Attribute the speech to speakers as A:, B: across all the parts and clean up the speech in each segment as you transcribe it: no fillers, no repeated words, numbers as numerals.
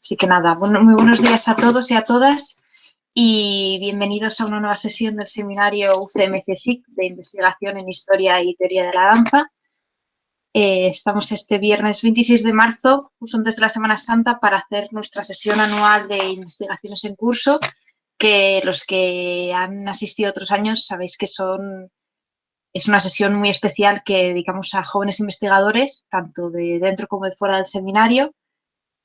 A: Así que nada, muy buenos días a todos y a todas y bienvenidos a una nueva sesión del seminario UCM-CSIC de Investigación en Historia y Teoría de la Danza. Estamos este viernes 26 de marzo, justo antes de la Semana Santa, para hacer nuestra sesión anual de investigaciones en curso, que los que han asistido otros años sabéis que es una sesión muy especial que dedicamos a jóvenes investigadores, tanto de dentro como de fuera del seminario,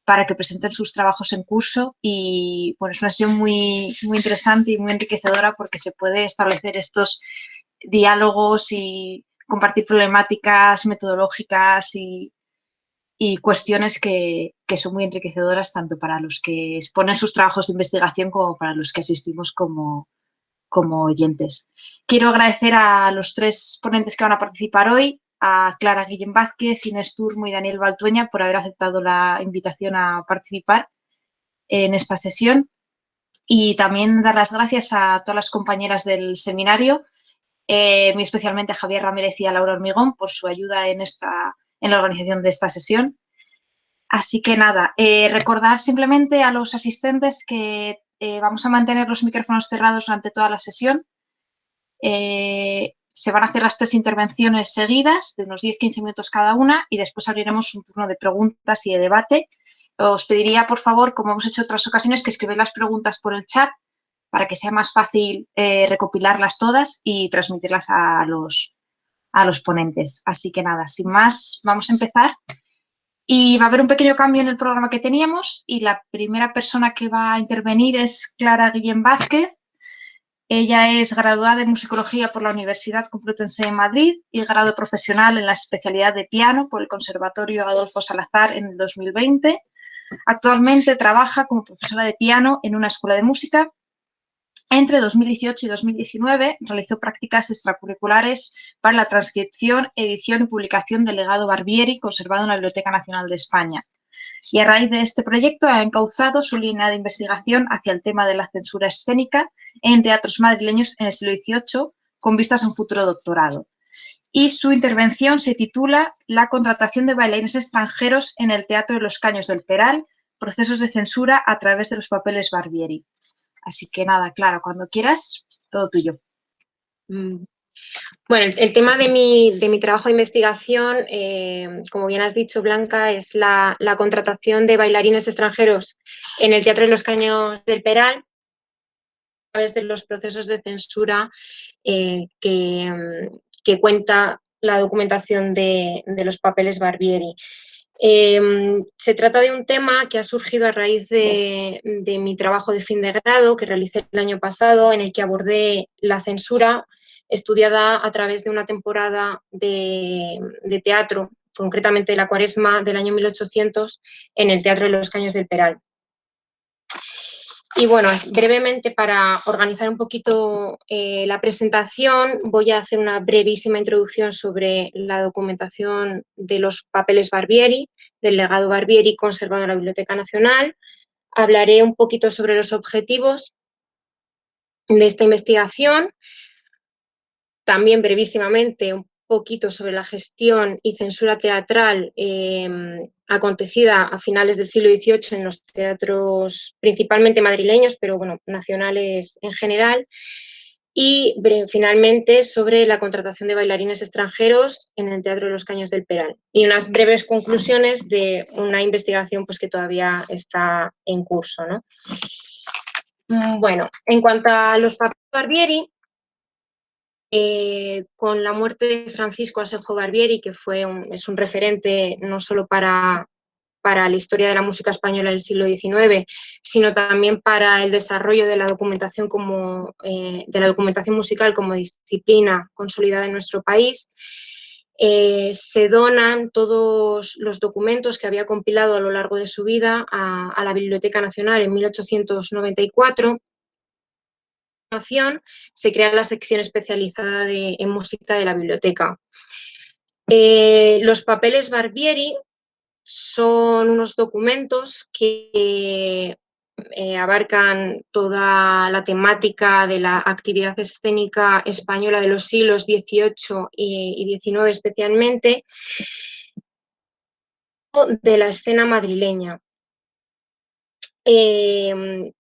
A: para que presenten sus trabajos en curso y bueno, es una sesión muy interesante y muy enriquecedora porque se puede establecer estos diálogos y compartir problemáticas metodológicas y cuestiones que son muy enriquecedoras tanto para los que exponen sus trabajos de investigación como para los que asistimos como oyentes. Quiero agradecer a los tres ponentes que van a participar hoy, a Clara Guillén Vázquez, Inés Turmo y Daniel Baltueña por haber aceptado la invitación a participar en esta sesión y también dar las gracias a todas las compañeras del seminario, muy especialmente a Javier Ramírez y a Laura Hormigón por su ayuda en la organización de esta sesión. Así que nada, recordar simplemente a los asistentes que vamos a mantener los micrófonos cerrados durante toda la sesión. Se van a hacer las 3 intervenciones seguidas de unos 10-15 minutos cada una y después abriremos un turno de preguntas y de debate. Os pediría, por favor, como hemos hecho en otras ocasiones, que escribáis las preguntas por el chat para que sea más fácil recopilarlas todas y transmitirlas a los ponentes. Así que nada, sin más, vamos a empezar. Y va a haber un pequeño cambio en el programa que teníamos y la primera persona que va a intervenir es Clara Guillén Vázquez. Ella es graduada en musicología por la Universidad Complutense de Madrid y grado profesional en la especialidad de piano por el Conservatorio Adolfo Salazar en el 2020. Actualmente trabaja como profesora de piano en una escuela de música. Entre 2018 y 2019 realizó prácticas extracurriculares para la transcripción, edición y publicación del legado Barbieri conservado en la Biblioteca Nacional de España. Y a raíz de este proyecto ha encauzado su línea de investigación hacia el tema de la censura escénica en teatros madrileños en el siglo XVIII, con vistas a un futuro doctorado. Y su intervención se titula La contratación de bailarines extranjeros en el Teatro de los Caños del Peral, procesos de censura a través de los papeles Barbieri. Así que nada, Clara, cuando quieras, todo tuyo.
B: Bueno, el tema de mi trabajo de investigación, como bien has dicho, Blanca, es la contratación de bailarines extranjeros en el Teatro de los Caños del Peral a través de los procesos de censura que cuenta la documentación de los papeles Barbieri. Se trata de un tema que ha surgido a raíz de mi trabajo de fin de grado que realicé el año pasado, en el que abordé la censura estudiada a través de una temporada de teatro, concretamente la Cuaresma del año 1800, en el Teatro de los Caños del Peral. Y bueno, brevemente, para organizar un poquito la presentación, voy a hacer una brevísima introducción sobre la documentación de los papeles Barbieri, del legado Barbieri conservado en la Biblioteca Nacional. Hablaré un poquito sobre los objetivos de esta investigación, también brevísimamente un poquito sobre la gestión y censura teatral acontecida a finales del siglo XVIII en los teatros principalmente madrileños, pero bueno, nacionales en general, y finalmente sobre la contratación de bailarines extranjeros en el Teatro de los Caños del Peral y unas breves conclusiones de una investigación pues, que todavía está en curso, ¿no? Bueno, en cuanto a los papeles Barbieri, con la muerte de Francisco Asenjo Barbieri, que es un referente no solo para la historia de la música española del siglo XIX, sino también para el desarrollo de la documentación musical como disciplina consolidada en nuestro país. Se donan todos los documentos que había compilado a lo largo de su vida a la Biblioteca Nacional en 1894. Se crea la sección especializada en música de la biblioteca. Los papeles Barbieri son unos documentos que abarcan toda la temática de la actividad escénica española de los siglos XVIII y XIX especialmente, de la escena madrileña. Se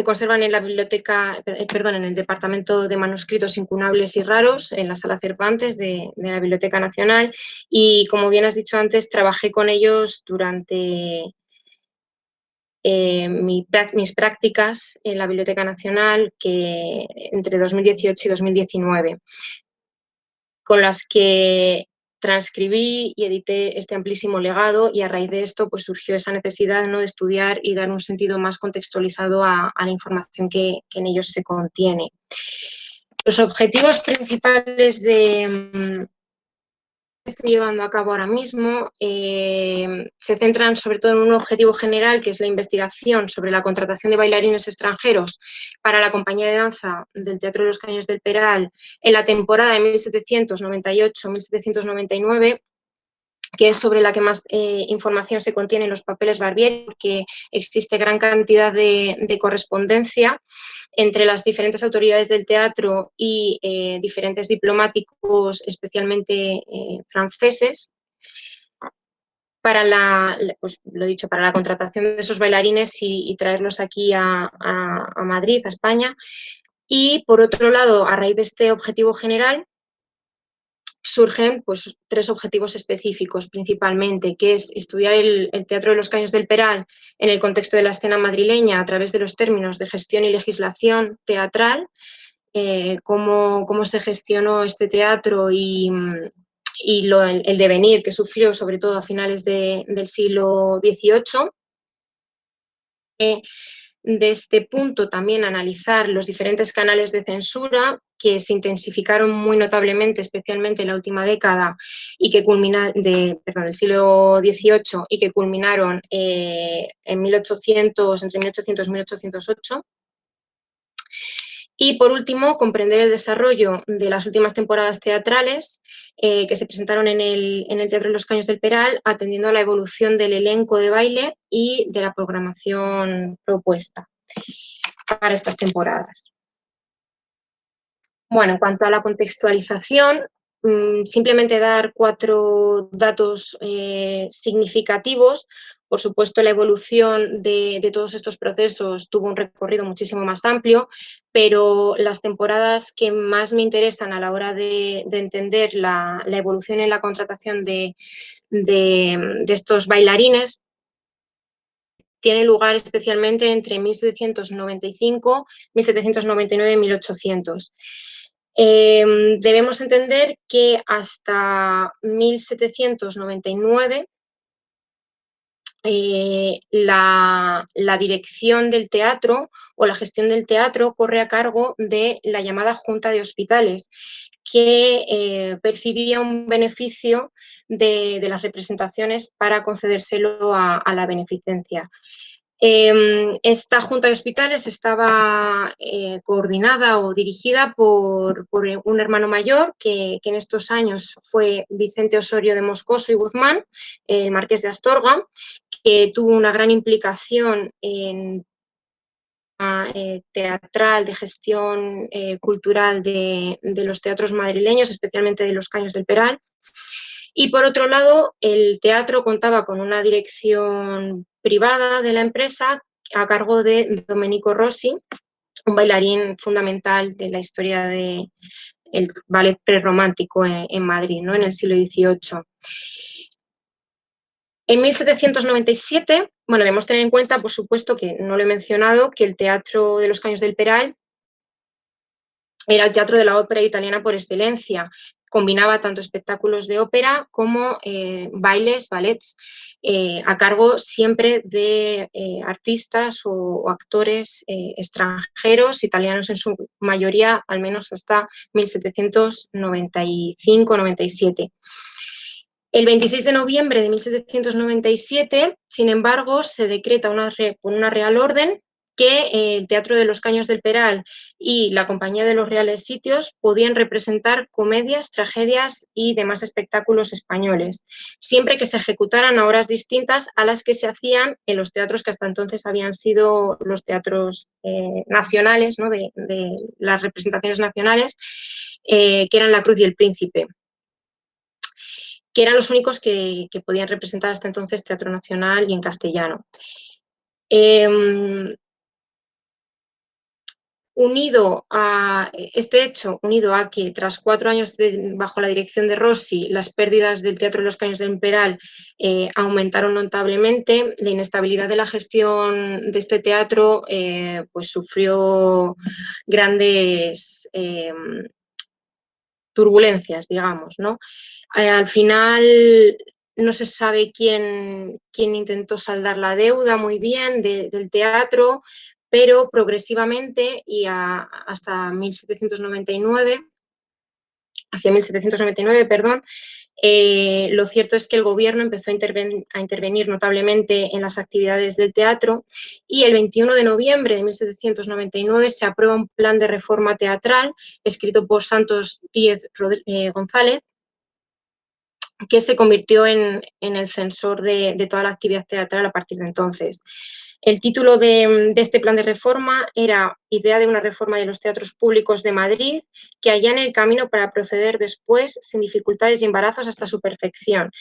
B: conservan en la biblioteca, perdón, en el Departamento de Manuscritos Incunables y Raros, en la Sala Cervantes de la Biblioteca Nacional, y como bien has dicho antes, trabajé con ellos durante mis prácticas en la Biblioteca Nacional que entre 2018 y 2019, con las que transcribí y edité este amplísimo legado, y a raíz de esto pues surgió esa necesidad, ¿no?, de estudiar y dar un sentido más contextualizado a la información que en ellos se contiene. Los objetivos principales que estoy llevando a cabo ahora mismo se centran sobre todo en un objetivo general, que es la investigación sobre la contratación de bailarines extranjeros para la compañía de danza del Teatro de los Caños del Peral en la temporada de 1798-1799, que es sobre la que más información se contiene en los papeles Barbieri, porque existe gran cantidad de correspondencia entre las diferentes autoridades del teatro y diferentes diplomáticos, especialmente franceses, para pues, lo dicho, para la contratación de esos bailarines y traerlos aquí a Madrid, a España. Y por otro lado, a raíz de este objetivo general, surgen pues, tres objetivos específicos principalmente, que es estudiar el Teatro de los Caños del Peral en el contexto de la escena madrileña a través de los términos de gestión y legislación teatral, cómo se gestionó este teatro y el devenir que sufrió sobre todo a finales del siglo XVIII. De este punto también analizar los diferentes canales de censura que se intensificaron muy notablemente, especialmente en la última década y que del siglo XVIII, y que culminaron en 1800, entre 1800 y 1808. Y por último, comprender el desarrollo de las últimas temporadas teatrales que se presentaron en el Teatro de los Caños del Peral, atendiendo a la evolución del elenco de baile y de la programación propuesta para estas temporadas. Bueno, en cuanto a la contextualización, simplemente dar 4 datos significativos. Por supuesto, la evolución de todos estos procesos tuvo un recorrido muchísimo más amplio, pero las temporadas que más me interesan a la hora de entender la evolución en la contratación de estos bailarines tienen lugar especialmente entre 1795, 1799 y 1800. Debemos entender que hasta 1799 la dirección del teatro o la gestión del teatro corre a cargo de la llamada Junta de Hospitales, que percibía un beneficio de las representaciones para concedérselo a la beneficencia. Esta Junta de Hospitales estaba coordinada o dirigida por un hermano mayor que en estos años fue Vicente Osorio de Moscoso y Guzmán, el marqués de Astorga, que tuvo una gran implicación en teatral, de gestión cultural de los teatros madrileños, especialmente de los Caños del Peral. Y por otro lado, el teatro contaba con una dirección privada de la empresa a cargo de Domenico Rossi, un bailarín fundamental de la historia del ballet prerromántico en Madrid, ¿no?, en el siglo XVIII. En 1797, bueno, debemos tener en cuenta, por supuesto, que no lo he mencionado, que el Teatro de los Caños del Peral era el teatro de la ópera italiana por excelencia. Combinaba tanto espectáculos de ópera como bailes, ballets, a cargo siempre de artistas o actores extranjeros, italianos en su mayoría, al menos hasta 1795-97. El 26 de noviembre de 1797, sin embargo, se decreta por una real orden que el Teatro de los Caños del Peral y la Compañía de los Reales Sitios podían representar comedias, tragedias y demás espectáculos españoles, siempre que se ejecutaran a horas distintas a las que se hacían en los teatros que hasta entonces habían sido los teatros nacionales, ¿no?, de las representaciones nacionales, que eran La Cruz y el Príncipe, que eran los únicos que podían representar hasta entonces teatro nacional y en castellano. Unido a este hecho, unido a que tras 4 años bajo la dirección de Rossi, las pérdidas del Teatro de los Caños del Imperal aumentaron notablemente, la inestabilidad de la gestión de este teatro pues sufrió grandes turbulencias, digamos, ¿no? Al final no se sabe quién intentó saldar la deuda muy bien del teatro, pero progresivamente y hasta 1799, hacia 1799, perdón, lo cierto es que el gobierno empezó a intervenir notablemente en las actividades del teatro y el 21 de noviembre de 1799 se aprueba un plan de reforma teatral escrito por Santos Díez González, que se convirtió en el censor de toda la actividad teatral a partir de entonces. El título de este plan de reforma era Idea de una reforma de los teatros públicos de Madrid, que allana el camino para proceder después sin dificultades y embarazos hasta su perfección,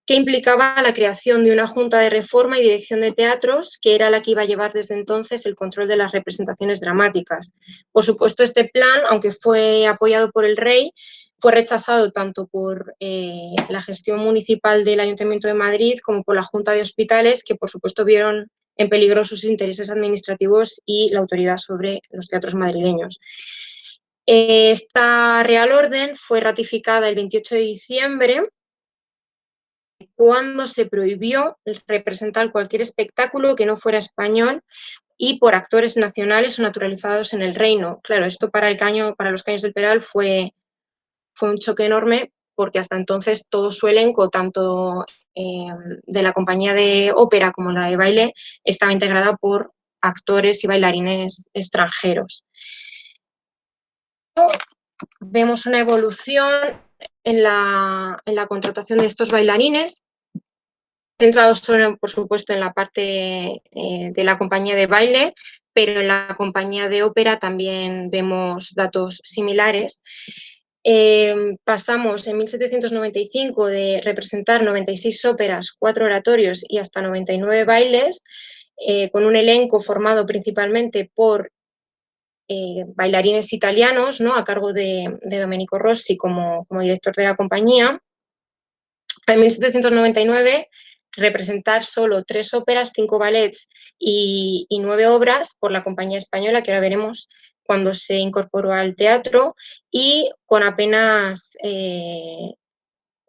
B: que implicaba la creación de una junta de reforma y dirección de teatros, que era la que iba a llevar desde entonces el control de las representaciones dramáticas. Por supuesto, este plan, aunque fue apoyado por el rey, fue rechazado tanto por la gestión municipal del Ayuntamiento de Madrid como por la Junta de Hospitales, que por supuesto vieron en peligro sus intereses administrativos y la autoridad sobre los teatros madrileños. Esta Real Orden fue ratificada el 28 de diciembre, cuando se prohibió representar cualquier espectáculo que no fuera español y por actores nacionales o naturalizados en el reino. Claro, esto para los Caños del Peral fue un choque enorme, porque hasta entonces todo su elenco, tanto de la compañía de ópera como la de baile, estaba integrada por actores y bailarines extranjeros. Vemos una evolución en la contratación de estos bailarines, centrados solo, por supuesto, en la parte de la compañía de baile, pero en la compañía de ópera también vemos datos similares. Pasamos en 1795 de representar 96 óperas, 4 oratorios y hasta 99 bailes, con un elenco formado principalmente por bailarines italianos, ¿no?, a cargo de Domenico Rossi como director de la compañía. En 1799 representar solo 3 óperas, 5 ballets y 9 obras por la compañía española, que ahora veremos cuando se incorporó al teatro, y con apenas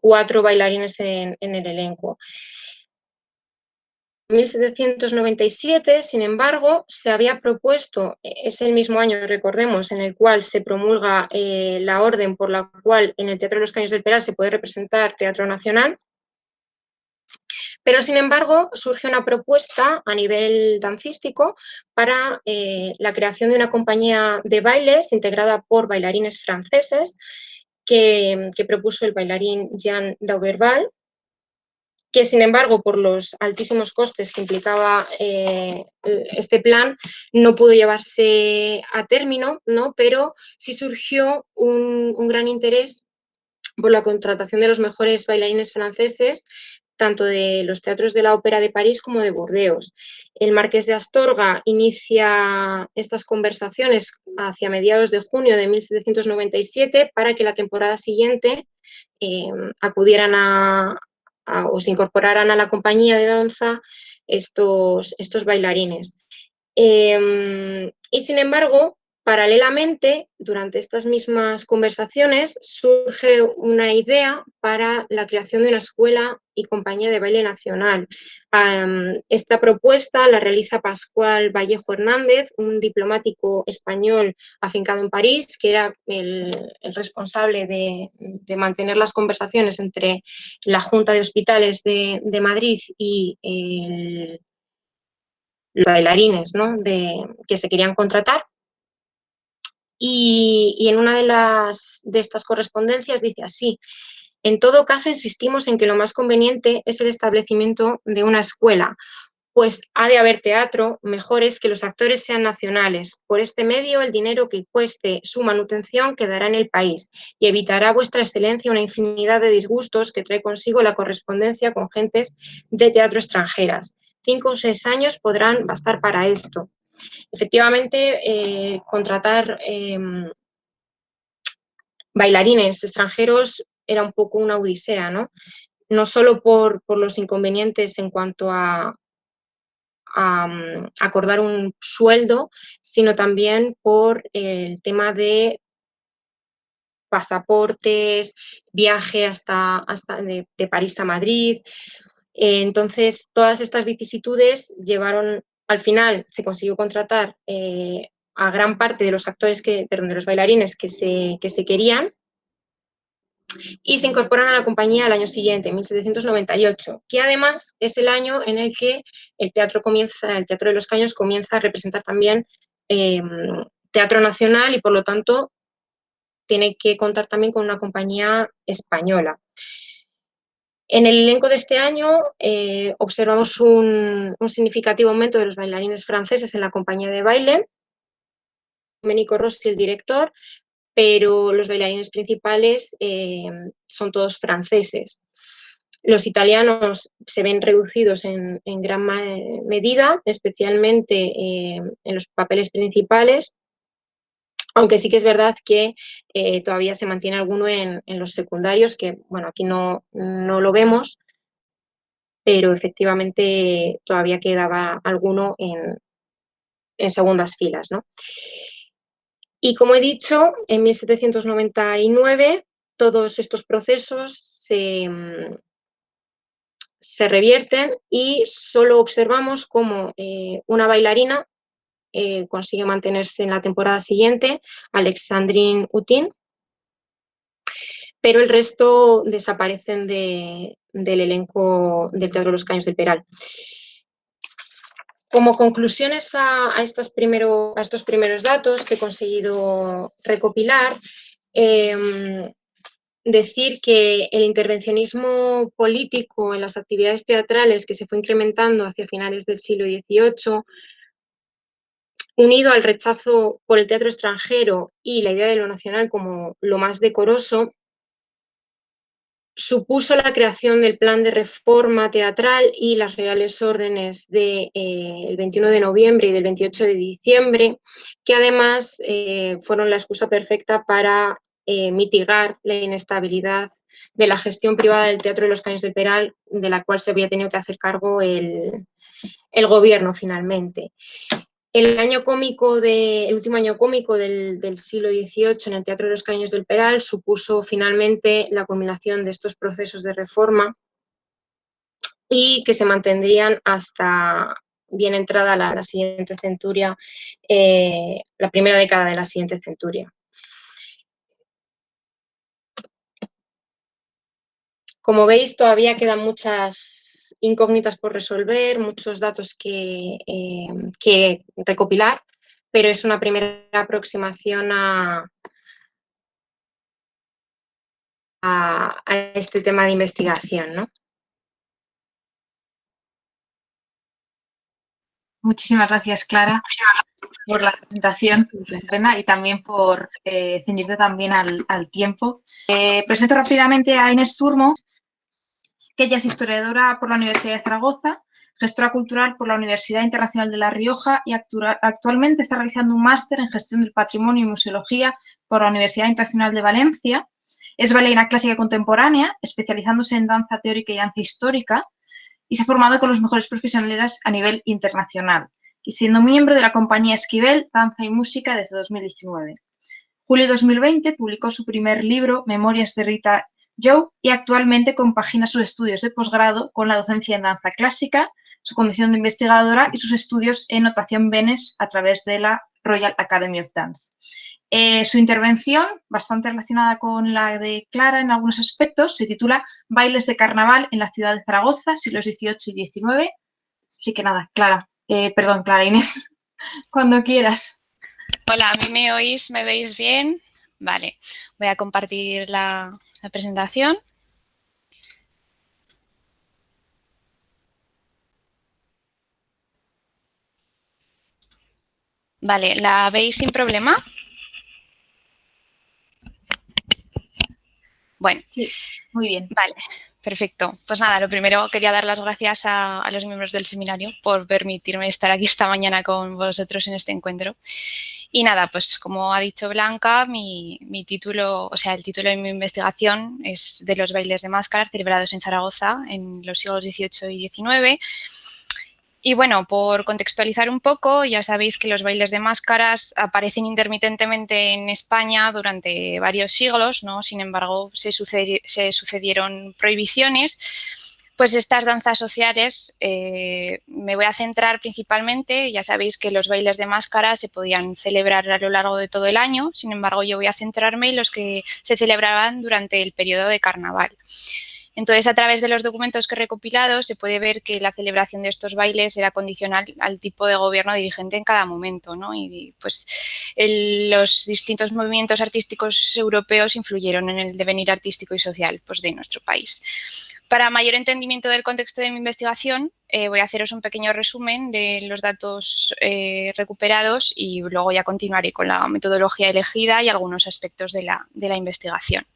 B: 4 bailarines en el elenco. En 1797, sin embargo, se había propuesto, es el mismo año, recordemos, en el cual se promulga la orden por la cual en el Teatro de los Caños del Peral se puede representar teatro nacional, pero sin embargo surge una propuesta a nivel dancístico para la creación de una compañía de bailes integrada por bailarines franceses que propuso el bailarín Jean Dauberval, que sin embargo por los altísimos costes que implicaba este plan no pudo llevarse a término, ¿no? Pero sí surgió un gran interés por la contratación de los mejores bailarines franceses, tanto de los teatros de la Ópera de París como de Burdeos. El Marqués de Astorga inicia estas conversaciones hacia mediados de junio de 1797 para que la temporada siguiente acudieran o se incorporaran a la compañía de danza estos bailarines. Y sin embargo, paralelamente, durante estas mismas conversaciones, surge una idea para la creación de una escuela y compañía de baile nacional. Esta propuesta la realiza Pascual Vallejo Hernández, un diplomático español afincado en París, que era el responsable de mantener las conversaciones entre la Junta de Hospitales de Madrid y los bailarines, ¿no?, que se querían contratar. Y en una de estas correspondencias dice así: en todo caso, insistimos en que lo más conveniente es el establecimiento de una escuela, pues ha de haber teatro, mejor es que los actores sean nacionales. Por este medio, el dinero que cueste su manutención quedará en el país y evitará vuestra excelencia una infinidad de disgustos que trae consigo la correspondencia con gentes de teatro extranjeras. 5 o 6 años podrán bastar para esto. Efectivamente, contratar bailarines extranjeros era un poco una odisea, ¿no? No solo por los inconvenientes en cuanto a acordar un sueldo, sino también por el tema de pasaportes, viaje hasta de París a Madrid. Entonces, todas estas vicisitudes llevaron, al final se consiguió contratar a gran parte de los actores, de los bailarines que se querían, y se incorporan a la compañía al año siguiente, en 1798, que además es el año en el que el Teatro de los Caños comienza a representar también teatro nacional y, por lo tanto, tiene que contar también con una compañía española. En el elenco de este año observamos un significativo aumento de los bailarines franceses en la compañía de baile. Domenico Rossi, el director, pero los bailarines principales son todos franceses. Los italianos se ven reducidos en gran medida, especialmente en los papeles principales, aunque sí que es verdad que todavía se mantiene alguno en los secundarios, que bueno, aquí no lo vemos, pero efectivamente todavía quedaba alguno en segundas filas, ¿no? Y como he dicho, en 1799 todos estos procesos se revierten y solo observamos cómo una bailarina consigue mantenerse en la temporada siguiente, Alexandrine Hutin, pero el resto desaparecen del elenco del Teatro de los Caños del Peral. Como conclusiones a estos primeros datos que he conseguido recopilar, decir que el intervencionismo político en las actividades teatrales, que se fue incrementando hacia finales del siglo XVIII, unido al rechazo por el teatro extranjero y la idea de lo nacional como lo más decoroso, supuso la creación del plan de reforma teatral y las reales órdenes del 21 de noviembre y del 28 de diciembre, que además fueron la excusa perfecta para mitigar la inestabilidad de la gestión privada del Teatro de los Caños del Peral, de la cual se había tenido que hacer cargo el gobierno finalmente. El último año cómico del siglo XVIII en el Teatro de los Caños del Peral supuso finalmente la culminación de estos procesos de reforma y que se mantendrían hasta bien entrada la siguiente centuria, la primera década de la siguiente centuria. Como veis, todavía quedan muchas incógnitas por resolver, muchos datos que recopilar, pero es una primera aproximación a este tema de investigación, ¿no?
A: Muchísimas gracias, Clara, por la presentación estupenda y también por ceñirte también al tiempo. Presento rápidamente a Inés Turmo, que ella es historiadora por la Universidad de Zaragoza, gestora cultural por la Universidad Internacional de La Rioja y actualmente está realizando un máster en gestión del patrimonio y museología por la Universidad Internacional de Valencia. Es bailarina clásica contemporánea, especializándose en danza teórica y danza histórica, y se ha formado con los mejores profesionales a nivel internacional, y siendo miembro de la compañía Esquivel, Danza y Música desde 2019. Julio de 2020 publicó su primer libro, Memorias de Rita Joe, y actualmente compagina sus estudios de posgrado con la docencia en danza clásica, su condición de investigadora y sus estudios en notación Benes a través de la Royal Academy of Dance. Su intervención, bastante relacionada con la de Clara en algunos aspectos, se titula Bailes de carnaval en la ciudad de Zaragoza, siglos XVIII y XIX. Así que nada, Clara Inés, cuando quieras.
C: Hola, ¿a mí me oís? ¿Me veis bien? Vale, voy a compartir la presentación. Vale, ¿la veis sin problema? Bueno.
A: Sí, muy bien.
C: Vale, Perfecto. Pues nada, lo primero quería dar las gracias a los miembros del seminario por permitirme estar aquí esta mañana con vosotros en este encuentro. Y nada, pues como ha dicho Blanca, mi título, o sea, el título de mi investigación es de los bailes de máscaras celebrados en Zaragoza en los siglos XVIII y XIX. Y bueno, por contextualizar un poco, ya sabéis que los bailes de máscaras aparecen intermitentemente en España durante varios siglos, ¿no? Sin embargo, se sucedieron prohibiciones. Pues estas danzas sociales me voy a centrar principalmente, ya sabéis que los bailes de máscaras se podían celebrar a lo largo de todo el año, sin embargo yo voy a centrarme en los que se celebraban durante el periodo de carnaval. Entonces, a través de los documentos que he recopilado, se puede ver que la celebración de estos bailes era condicional al tipo de gobierno dirigente en cada momento, ¿no? Y pues los distintos movimientos artísticos europeos influyeron en el devenir artístico y social, pues, de nuestro país. Para mayor entendimiento del contexto de mi investigación, voy a haceros un pequeño resumen de los datos recuperados y luego ya continuaré con la metodología elegida y algunos aspectos de la investigación.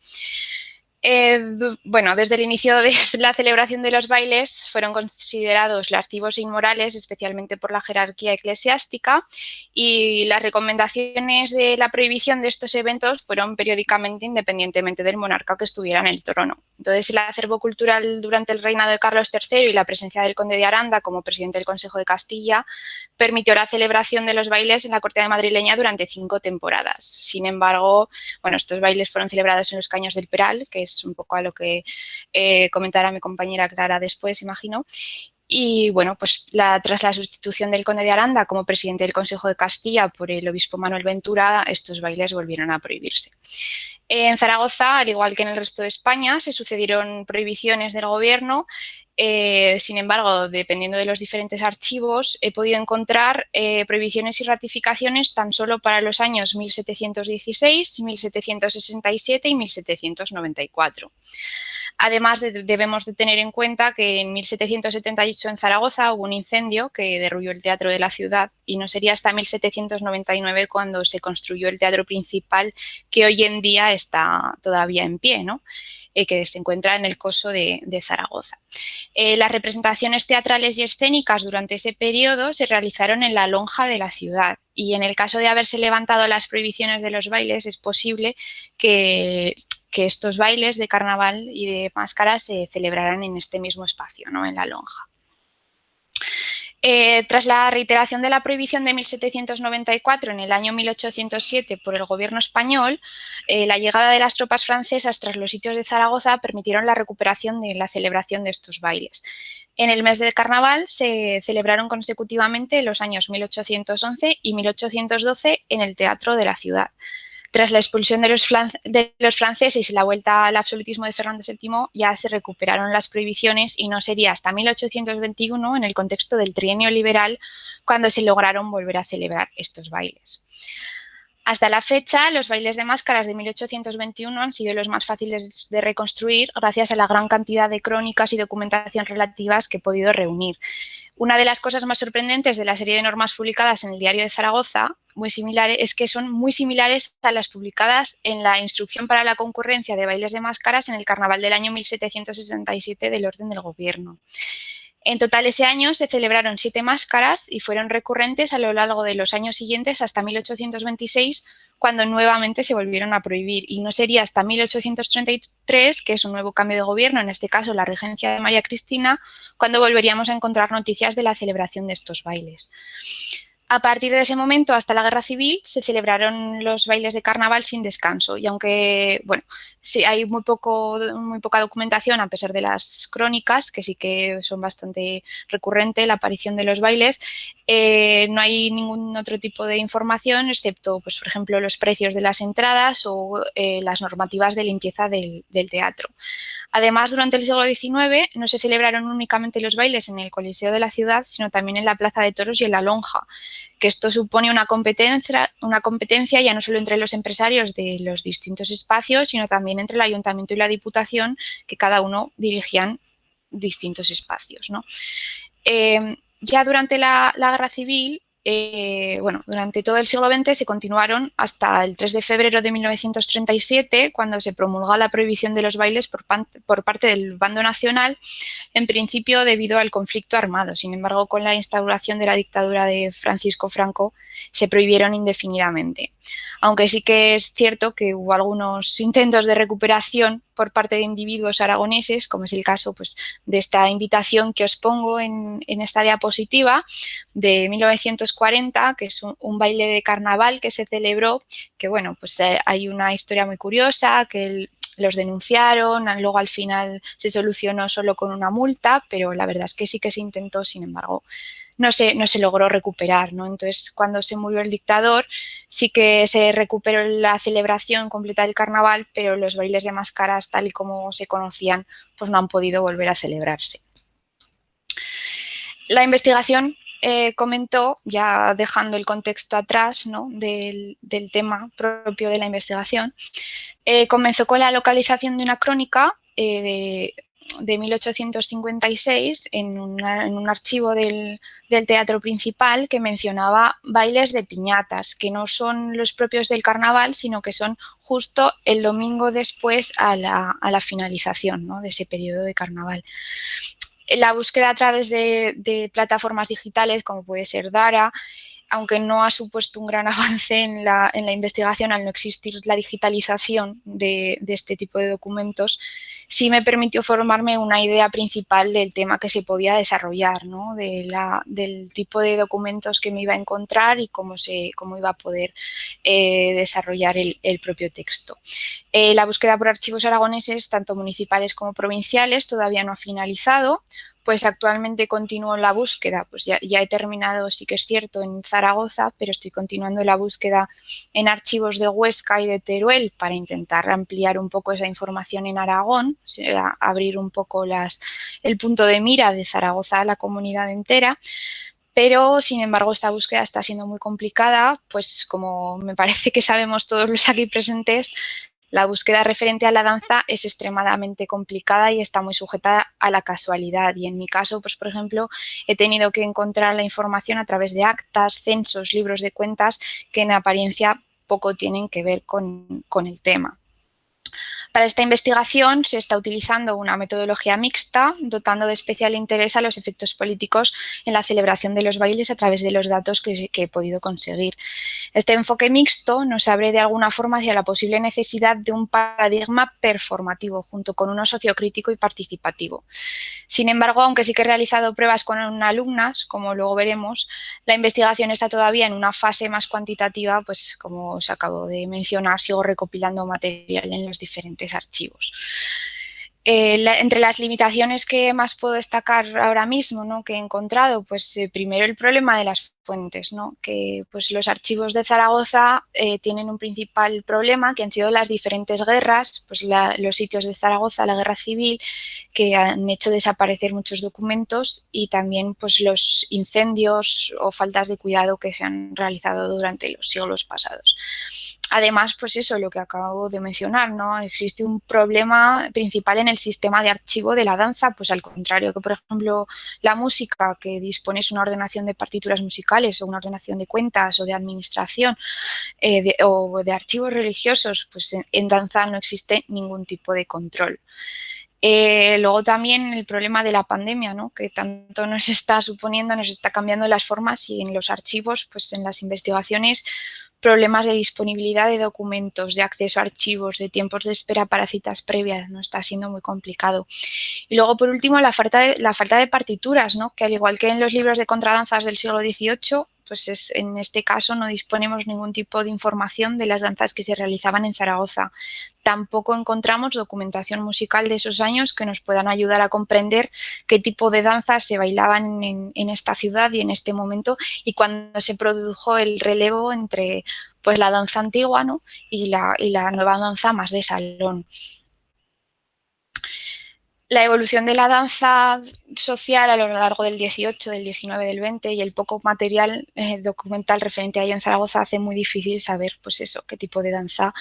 C: Bueno, desde el inicio de la celebración de los bailes fueron considerados lascivos e inmorales, especialmente por la jerarquía eclesiástica, y las recomendaciones de la prohibición de estos eventos fueron periódicamente independientemente del monarca que estuviera en el trono. Entonces, el acervo cultural durante el reinado de Carlos III y la presencia del conde de Aranda como presidente del Consejo de Castilla permitió la celebración de los bailes en la corte madrileña durante 5 temporadas. Sin embargo, bueno, estos bailes fueron celebrados en los Caños del Peral, que es un poco a lo que comentará mi compañera Clara después, imagino. Y bueno, pues tras la sustitución del conde de Aranda como presidente del Consejo de Castilla por el obispo Manuel Ventura, estos bailes volvieron a prohibirse. En Zaragoza, al igual que en el resto de España, se sucedieron prohibiciones del gobierno. Sin embargo, dependiendo de los diferentes archivos, he podido encontrar prohibiciones y ratificaciones tan solo para los años 1716, 1767 y 1794. Además, debemos de tener en cuenta que en 1778 en Zaragoza hubo un incendio que derrumbó el teatro de la ciudad y no sería hasta 1799 cuando se construyó el teatro principal que hoy en día está todavía en pie, ¿no? Que se encuentra en el Coso de Zaragoza. Las representaciones teatrales y escénicas durante ese periodo se realizaron en la lonja de la ciudad y en el caso de haberse levantado las prohibiciones de los bailes es posible que estos bailes de carnaval y de máscaras se celebraran en este mismo espacio, ¿no? En la lonja. Tras la reiteración de la prohibición de 1794 en el año 1807 por el gobierno español, la llegada de las tropas francesas tras los sitios de Zaragoza permitieron la recuperación de la celebración de estos bailes. En el mes de carnaval se celebraron consecutivamente los años 1811 y 1812 en el Teatro de la Ciudad. Tras la expulsión de los franceses y la vuelta al absolutismo de Fernando VII, ya se recuperaron las prohibiciones y no sería hasta 1821, en el contexto del trienio liberal, cuando se lograron volver a celebrar estos bailes. Hasta la fecha, los bailes de máscaras de 1821 han sido los más fáciles de reconstruir gracias a la gran cantidad de crónicas y documentación relativas que he podido reunir. Una de las cosas más sorprendentes de la serie de normas publicadas en el Diario de Zaragoza es que son muy similares a las publicadas en la Instrucción para la concurrencia de bailes de máscaras en el Carnaval del año 1767 del Orden del Gobierno. En total, ese año se celebraron 7 máscaras y fueron recurrentes a lo largo de los años siguientes hasta 1826, cuando nuevamente se volvieron a prohibir. Y no sería hasta 1833, que es un nuevo cambio de gobierno, en este caso la regencia de María Cristina, cuando volveríamos a encontrar noticias de la celebración de estos bailes. A partir de ese momento, hasta la Guerra Civil, se celebraron los bailes de carnaval sin descanso. Y aunque, bueno, sí hay muy poca documentación, a pesar de las crónicas, que sí que son bastante recurrentes, la aparición de los bailes, no hay ningún otro tipo de información, excepto, pues, por ejemplo, los precios de las entradas o las normativas de limpieza del teatro. Además, durante el siglo XIX no se celebraron únicamente los bailes en el Coliseo de la ciudad, sino también en la Plaza de Toros y en la Lonja, que esto supone una competencia ya no solo entre los empresarios de los distintos espacios, sino también entre el Ayuntamiento y la Diputación, que cada uno dirigían distintos espacios, ¿no? Ya durante la Guerra Civil, durante todo el siglo XX se continuaron hasta el 3 de febrero de 1937, cuando se promulgó la prohibición de los bailes por parte del bando nacional, en principio debido al conflicto armado. Sin embargo, con la instauración de la dictadura de Francisco Franco, se prohibieron indefinidamente. Aunque sí que es cierto que hubo algunos intentos de recuperación por parte de individuos aragoneses, como es el caso pues, de esta invitación que os pongo en esta diapositiva de 1940, que es un baile de carnaval que se celebró, que bueno, pues hay una historia muy curiosa, que los denunciaron, luego al final se solucionó solo con una multa, pero la verdad es que sí que se intentó, sin embargo, no se logró recuperar, ¿no? Entonces, cuando se murió el dictador, sí que se recuperó la celebración completa del carnaval, pero los bailes de máscaras, tal y como se conocían, pues no han podido volver a celebrarse. La investigación comentó, ya dejando el contexto atrás, ¿no?, del tema propio de la investigación, comenzó con la localización de una crónica de 1856 en un archivo del teatro principal que mencionaba bailes de piñatas, que no son los propios del carnaval, sino que son justo el domingo después a la finalización, ¿no?, de ese periodo de carnaval. La búsqueda a través de plataformas digitales, como puede ser Dara, aunque no ha supuesto un gran avance en la investigación al no existir la digitalización de este tipo de documentos, sí me permitió formarme una idea principal del tema que se podía desarrollar, ¿no?, del tipo de documentos que me iba a encontrar y cómo iba a poder desarrollar el propio texto. La búsqueda por archivos aragoneses, tanto municipales como provinciales, todavía no ha finalizado. Pues actualmente continúo la búsqueda, pues ya he terminado, sí que es cierto, en Zaragoza, pero estoy continuando la búsqueda en archivos de Huesca y de Teruel para intentar ampliar un poco esa información en Aragón, o sea, abrir un poco el punto de mira de Zaragoza a la comunidad entera. Pero, sin embargo, esta búsqueda está siendo muy complicada, pues como me parece que sabemos todos los aquí presentes, la búsqueda referente a la danza es extremadamente complicada y está muy sujeta a la casualidad. Y en mi caso, pues por ejemplo, he tenido que encontrar la información a través de actas, censos, libros de cuentas que en apariencia poco tienen que ver con el tema. Para esta investigación se está utilizando una metodología mixta, dotando de especial interés a los efectos políticos en la celebración de los bailes a través de los datos que he podido conseguir. Este enfoque mixto nos abre de alguna forma hacia la posible necesidad de un paradigma performativo junto con uno sociocrítico y participativo. Sin embargo, aunque sí que he realizado pruebas con alumnas, como luego veremos, la investigación está todavía en una fase más cuantitativa, pues como os acabo de mencionar, sigo recopilando material en los diferentes archivos. Entre las limitaciones que más puedo destacar ahora mismo, ¿no?, que he encontrado, pues primero el problema de las fuentes, ¿no?, que pues los archivos de Zaragoza tienen un principal problema, que han sido las diferentes guerras, pues los sitios de Zaragoza, la guerra civil, que han hecho desaparecer muchos documentos, y también pues los incendios o faltas de cuidado que se han realizado durante los siglos pasados. Además, pues eso, lo que acabo de mencionar, ¿no? Existe un problema principal en el sistema de archivo de la danza, pues al contrario que, por ejemplo, la música, que dispones una ordenación de partituras musicales o una ordenación de cuentas o de administración o de archivos religiosos, pues en danza no existe ningún tipo de control. Luego también el problema de la pandemia, ¿no?, que tanto nos está suponiendo, nos está cambiando las formas, y en los archivos, pues en las investigaciones, problemas de disponibilidad de documentos, de acceso a archivos, de tiempos de espera para citas previas, ¿no?, está siendo muy complicado. Y luego, por último, la falta de partituras, ¿no?, que al igual que en los libros de contradanzas del siglo XVIII, pues en este caso no disponemos ningún tipo de información de las danzas que se realizaban en Zaragoza. Tampoco encontramos documentación musical de esos años que nos puedan ayudar a comprender qué tipo de danzas se bailaban en esta ciudad y en este momento, y cuando se produjo el relevo entre pues la danza antigua, ¿no?, y la nueva danza más de salón. La evolución de la danza social a lo largo del XVIII, del XIX, del XX, y el poco material documental referente a ello en Zaragoza hace muy difícil saber, pues eso, qué tipo de danza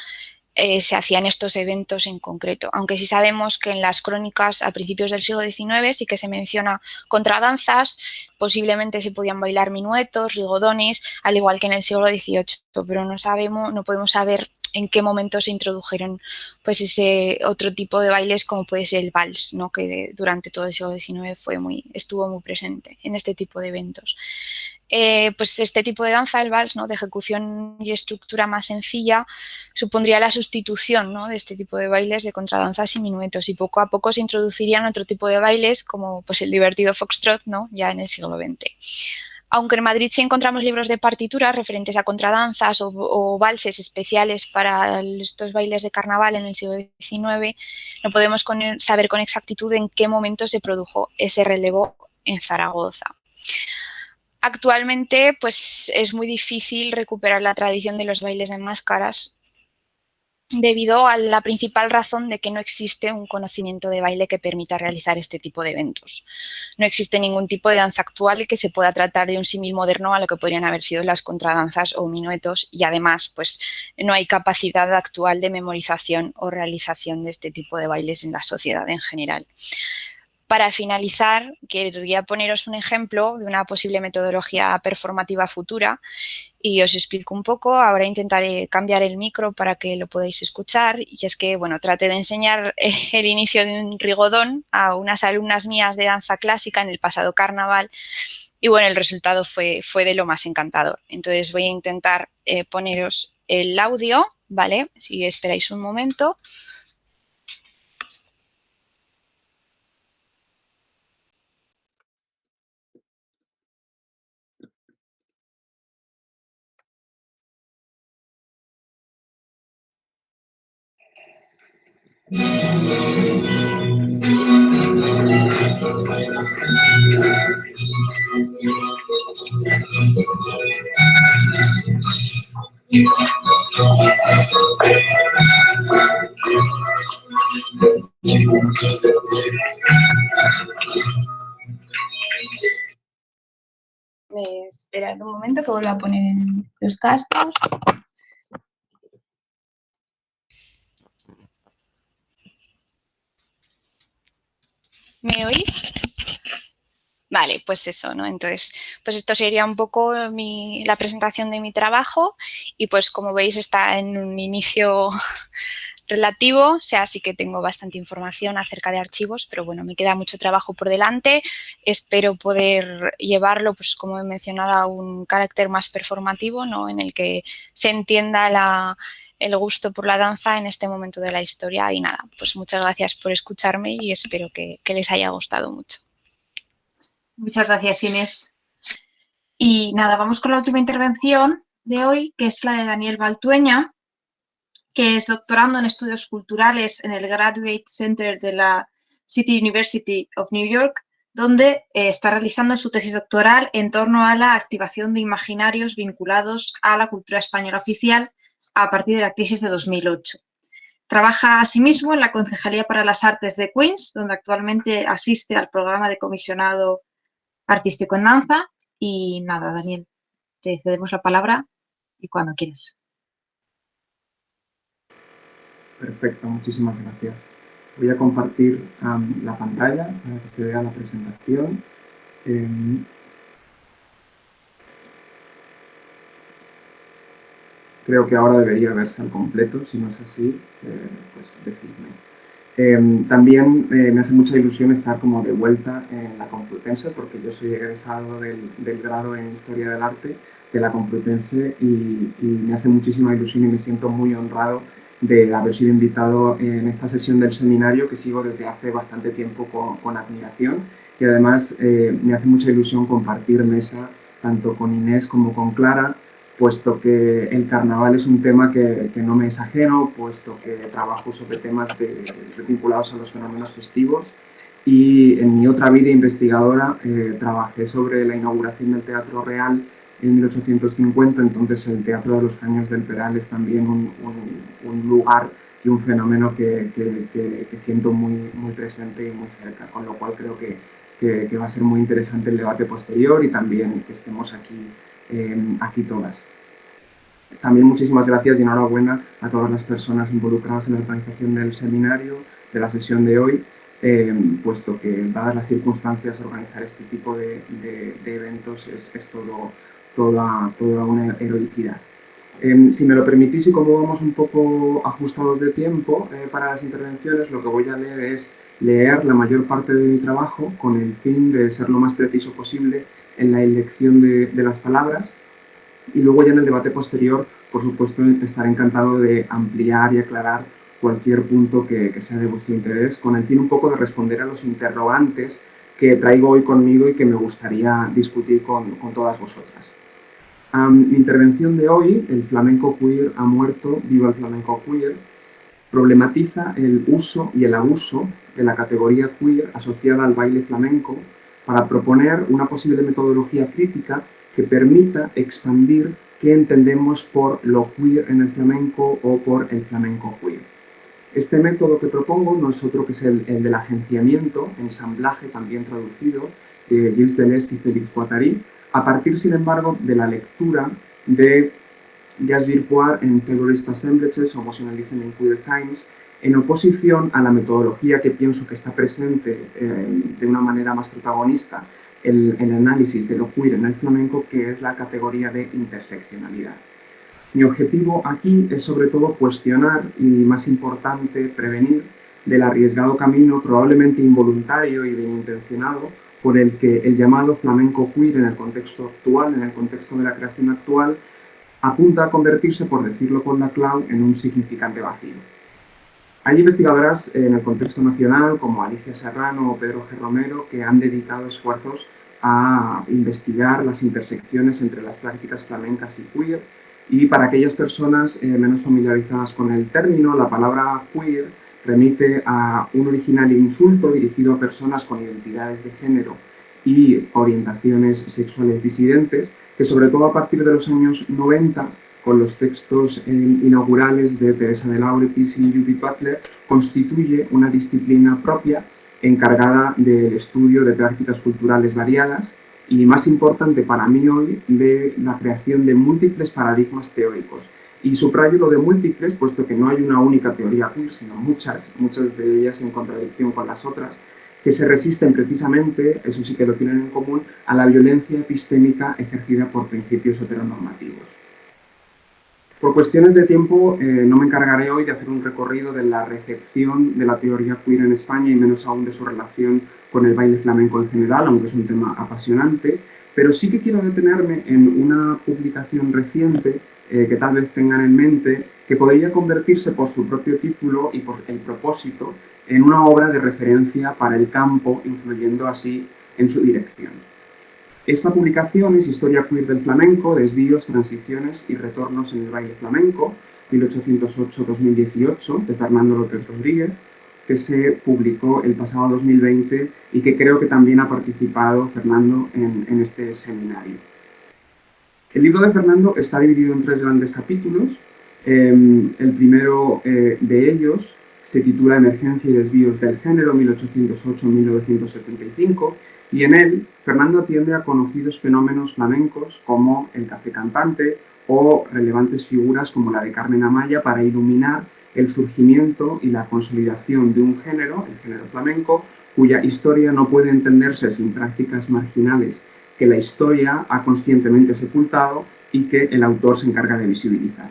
C: se hacían estos eventos en concreto. Aunque sí sabemos que en las crónicas a principios del siglo XIX sí que se menciona contradanzas, posiblemente se podían bailar minuetos, rigodones, al igual que en el siglo XVIII, pero no podemos saber en qué momento se introdujeron pues ese otro tipo de bailes como puede ser el vals, ¿no? Que durante todo el siglo XIX estuvo muy presente en este tipo de eventos. Pues este tipo de danza, el vals, ¿no? De ejecución y estructura más sencilla, supondría la sustitución, ¿no? De este tipo de bailes de contradanzas y minuetos, y poco a poco se introducirían otro tipo de bailes como pues el divertido foxtrot, ¿no? Ya en el siglo XX. Aunque en Madrid sí encontramos libros de partituras referentes a contradanzas o valses especiales para estos bailes de carnaval en el siglo XIX, no podemos saber con exactitud en qué momento se produjo ese relevo en Zaragoza. Actualmente, pues es muy difícil recuperar la tradición de los bailes de máscaras debido a la principal razón de que no existe un conocimiento de baile que permita realizar este tipo de eventos. No existe ningún tipo de danza actual que se pueda tratar de un símil moderno a lo que podrían haber sido las contradanzas o minuetos, y además pues no hay capacidad actual de memorización o realización de este tipo de bailes en la sociedad en general. Para finalizar, querría poneros un ejemplo de una posible metodología performativa futura y os explico un poco. Ahora intentaré cambiar el micro para que lo podáis escuchar, y es que, bueno, traté de enseñar el inicio de un rigodón a unas alumnas mías de danza clásica en el pasado carnaval y, bueno, el resultado fue de lo más encantador. Entonces voy a intentar poneros el audio, ¿vale? Si esperáis un momento. Esperad un momento que vuelva a poner los cascos. ¿Me oís? Vale, pues eso, ¿no? Entonces, pues esto sería un poco la presentación de mi trabajo, y pues como veis está en un inicio relativo, o sea, sí que tengo bastante información acerca de archivos, pero bueno, me queda mucho trabajo por delante. Espero poder llevarlo, pues como he mencionado, a un carácter más performativo, ¿no? En el que se entienda el gusto por la danza en este momento de la historia. Y nada, pues muchas gracias por escucharme y espero que les haya gustado mucho.
A: Muchas gracias, Inés. Y nada, vamos con la última intervención de hoy, que es la de Daniel Baltueña, que es doctorando en estudios culturales en el Graduate Center de la City University of New York, donde está realizando su tesis doctoral en torno a la activación de imaginarios vinculados a la cultura española oficial a partir de la crisis de 2008. Trabaja asimismo en la Concejalía para las Artes de Queens, donde actualmente asiste al programa de comisionado artístico en danza. Y nada, Daniel, te cedemos la palabra y cuando quieras.
D: Perfecto, muchísimas gracias. Voy a compartir la pantalla para que se vea la presentación. Creo que ahora debería verse al completo, si no es así, pues decidme. También me hace mucha ilusión estar como de vuelta en la Complutense, porque yo soy egresado del grado en Historia del Arte de la Complutense y me hace muchísima ilusión y me siento muy honrado de haber sido invitado en esta sesión del seminario que sigo desde hace bastante tiempo con admiración, y además me hace mucha ilusión compartir mesa tanto con Inés como con Clara, puesto que el carnaval es un tema que no me es ajeno, puesto que trabajo sobre temas vinculados a los fenómenos festivos, y en mi otra vida investigadora trabajé sobre la inauguración del Teatro Real en 1850, entonces el Teatro de los Caños del Peral es también un lugar y un fenómeno que siento muy presente y muy cerca, con lo cual creo que va a ser muy interesante el debate posterior y también que estemos aquí todas. También muchísimas gracias y enhorabuena a todas las personas involucradas en la organización del seminario, de la sesión de hoy, puesto que, dadas las circunstancias, organizar este tipo de eventos es toda una heroicidad. Si me lo permitís y como vamos un poco ajustados de tiempo para las intervenciones, lo que voy a leer es leer la mayor parte de mi trabajo con el fin de ser lo más preciso posible en la elección de las palabras, y luego ya en el debate posterior, por supuesto, estaré encantado de ampliar y aclarar cualquier punto que sea de vuestro interés, con el fin un poco de responder a los interrogantes que traigo hoy conmigo y que me gustaría discutir con todas vosotras. Mi intervención de hoy, El flamenco queer ha muerto, viva el flamenco queer, problematiza el uso y el abuso de la categoría queer asociada al baile flamenco para proponer una posible metodología crítica que permita expandir qué entendemos por lo queer en el flamenco o por el flamenco queer. Este método que propongo no es otro que es el del agenciamiento, ensamblaje también traducido, de Gilles Deleuze y Félix Guattari, a partir, sin embargo, de la lectura de Jas Virpoir en Terrorist Assemblages o Emotionalism in Queer Times, en oposición a la metodología que pienso que está presente de una manera más protagonista el análisis de lo queer en el flamenco, que es la categoría de interseccionalidad. Mi objetivo aquí es sobre todo cuestionar y, más importante, prevenir del arriesgado camino, probablemente involuntario y bien intencionado, por el que el llamado flamenco queer en el contexto actual, en el contexto de la creación actual, apunta a convertirse, por decirlo con la clau, en un significante vacío. Hay investigadoras en el contexto nacional como Alicia Serrano o Pedro G. Romero que han dedicado esfuerzos a investigar las intersecciones entre las prácticas flamencas y queer, y para aquellas personas menos familiarizadas con el término, la palabra queer remite a un original insulto dirigido a personas con identidades de género y orientaciones sexuales disidentes, que sobre todo a partir de los años 90, con los textos inaugurales de Teresa de Lauretis y Judith Butler, constituye una disciplina propia encargada del estudio de prácticas culturales variadas y, más importante para mí hoy, de la creación de múltiples paradigmas teóricos. Y subrayo lo de múltiples, puesto que no hay una única teoría queer, sino muchas de ellas en contradicción con las otras, que se resisten precisamente, eso sí que lo tienen en común, a la violencia epistémica ejercida por principios heteronormativos. Por cuestiones de tiempo, no me encargaré hoy de hacer un recorrido de la recepción de la teoría queer en España y menos aún de su relación con el baile flamenco en general, aunque es un tema apasionante, pero sí que quiero detenerme en una publicación reciente que tal vez tengan en mente, que podría convertirse por su propio título y por el propósito en una obra de referencia para el campo, influyendo así en su dirección. Esta publicación es Historia queer del flamenco, desvíos, transiciones y retornos en el baile flamenco, 1808-2018, de Fernando López Rodríguez, que se publicó el pasado 2020 y que creo que también ha participado Fernando en este seminario. El libro de Fernando está dividido en 3 grandes capítulos. El primero de ellos se titula Emergencia y desvíos del género, 1808-1975, y en él Fernando atiende a conocidos fenómenos flamencos como el café cantante o relevantes figuras como la de Carmen Amaya para iluminar el surgimiento y la consolidación de un género, el género flamenco, cuya historia no puede entenderse sin prácticas marginales que la historia ha conscientemente sepultado y que el autor se encarga de visibilizar.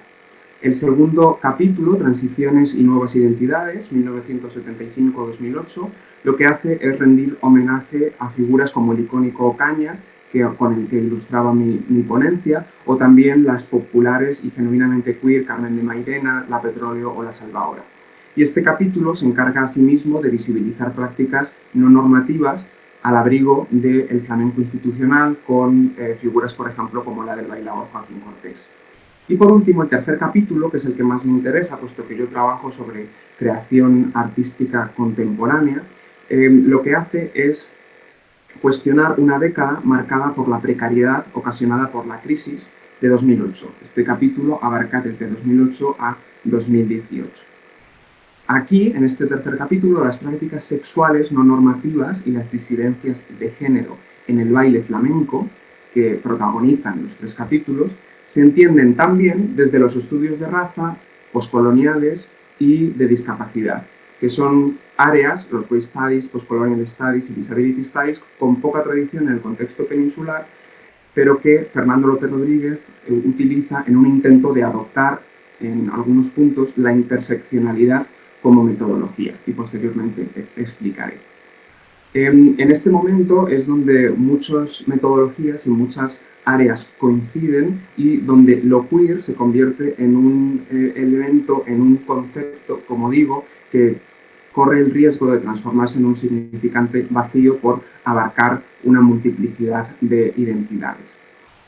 D: El segundo capítulo, Transiciones y nuevas identidades, 1975-2008, lo que hace es rendir homenaje a figuras como el icónico Ocaña, con el que ilustraba mi ponencia, o también las populares y genuinamente queer Carmen de Mairena, La Petróleo o La Salvadora. Y este capítulo se encarga asimismo de visibilizar prácticas no normativas al abrigo del flamenco institucional, con figuras, por ejemplo, como la del bailaor Joaquín Cortés. Y por último, el tercer capítulo, que es el que más me interesa, puesto que yo trabajo sobre creación artística contemporánea, lo que hace es cuestionar una década marcada por la precariedad ocasionada por la crisis de 2008. Este capítulo abarca desde 2008 a 2018. Aquí, en este tercer capítulo, las prácticas sexuales no normativas y las disidencias de género en el baile flamenco, que protagonizan los 3 capítulos se entienden también desde los estudios de raza, poscoloniales y de discapacidad, que son áreas, los Race Studies, Postcolonial Studies y Disability Studies, con poca tradición en el contexto peninsular, pero que Fernando López Rodríguez utiliza en un intento de adoptar en algunos puntos la interseccionalidad como metodología, y posteriormente explicaré. En este momento es donde muchas metodologías y muchas áreas coinciden y donde lo queer se convierte en un elemento, en un concepto, como digo, que corre el riesgo de transformarse en un significante vacío por abarcar una multiplicidad de identidades.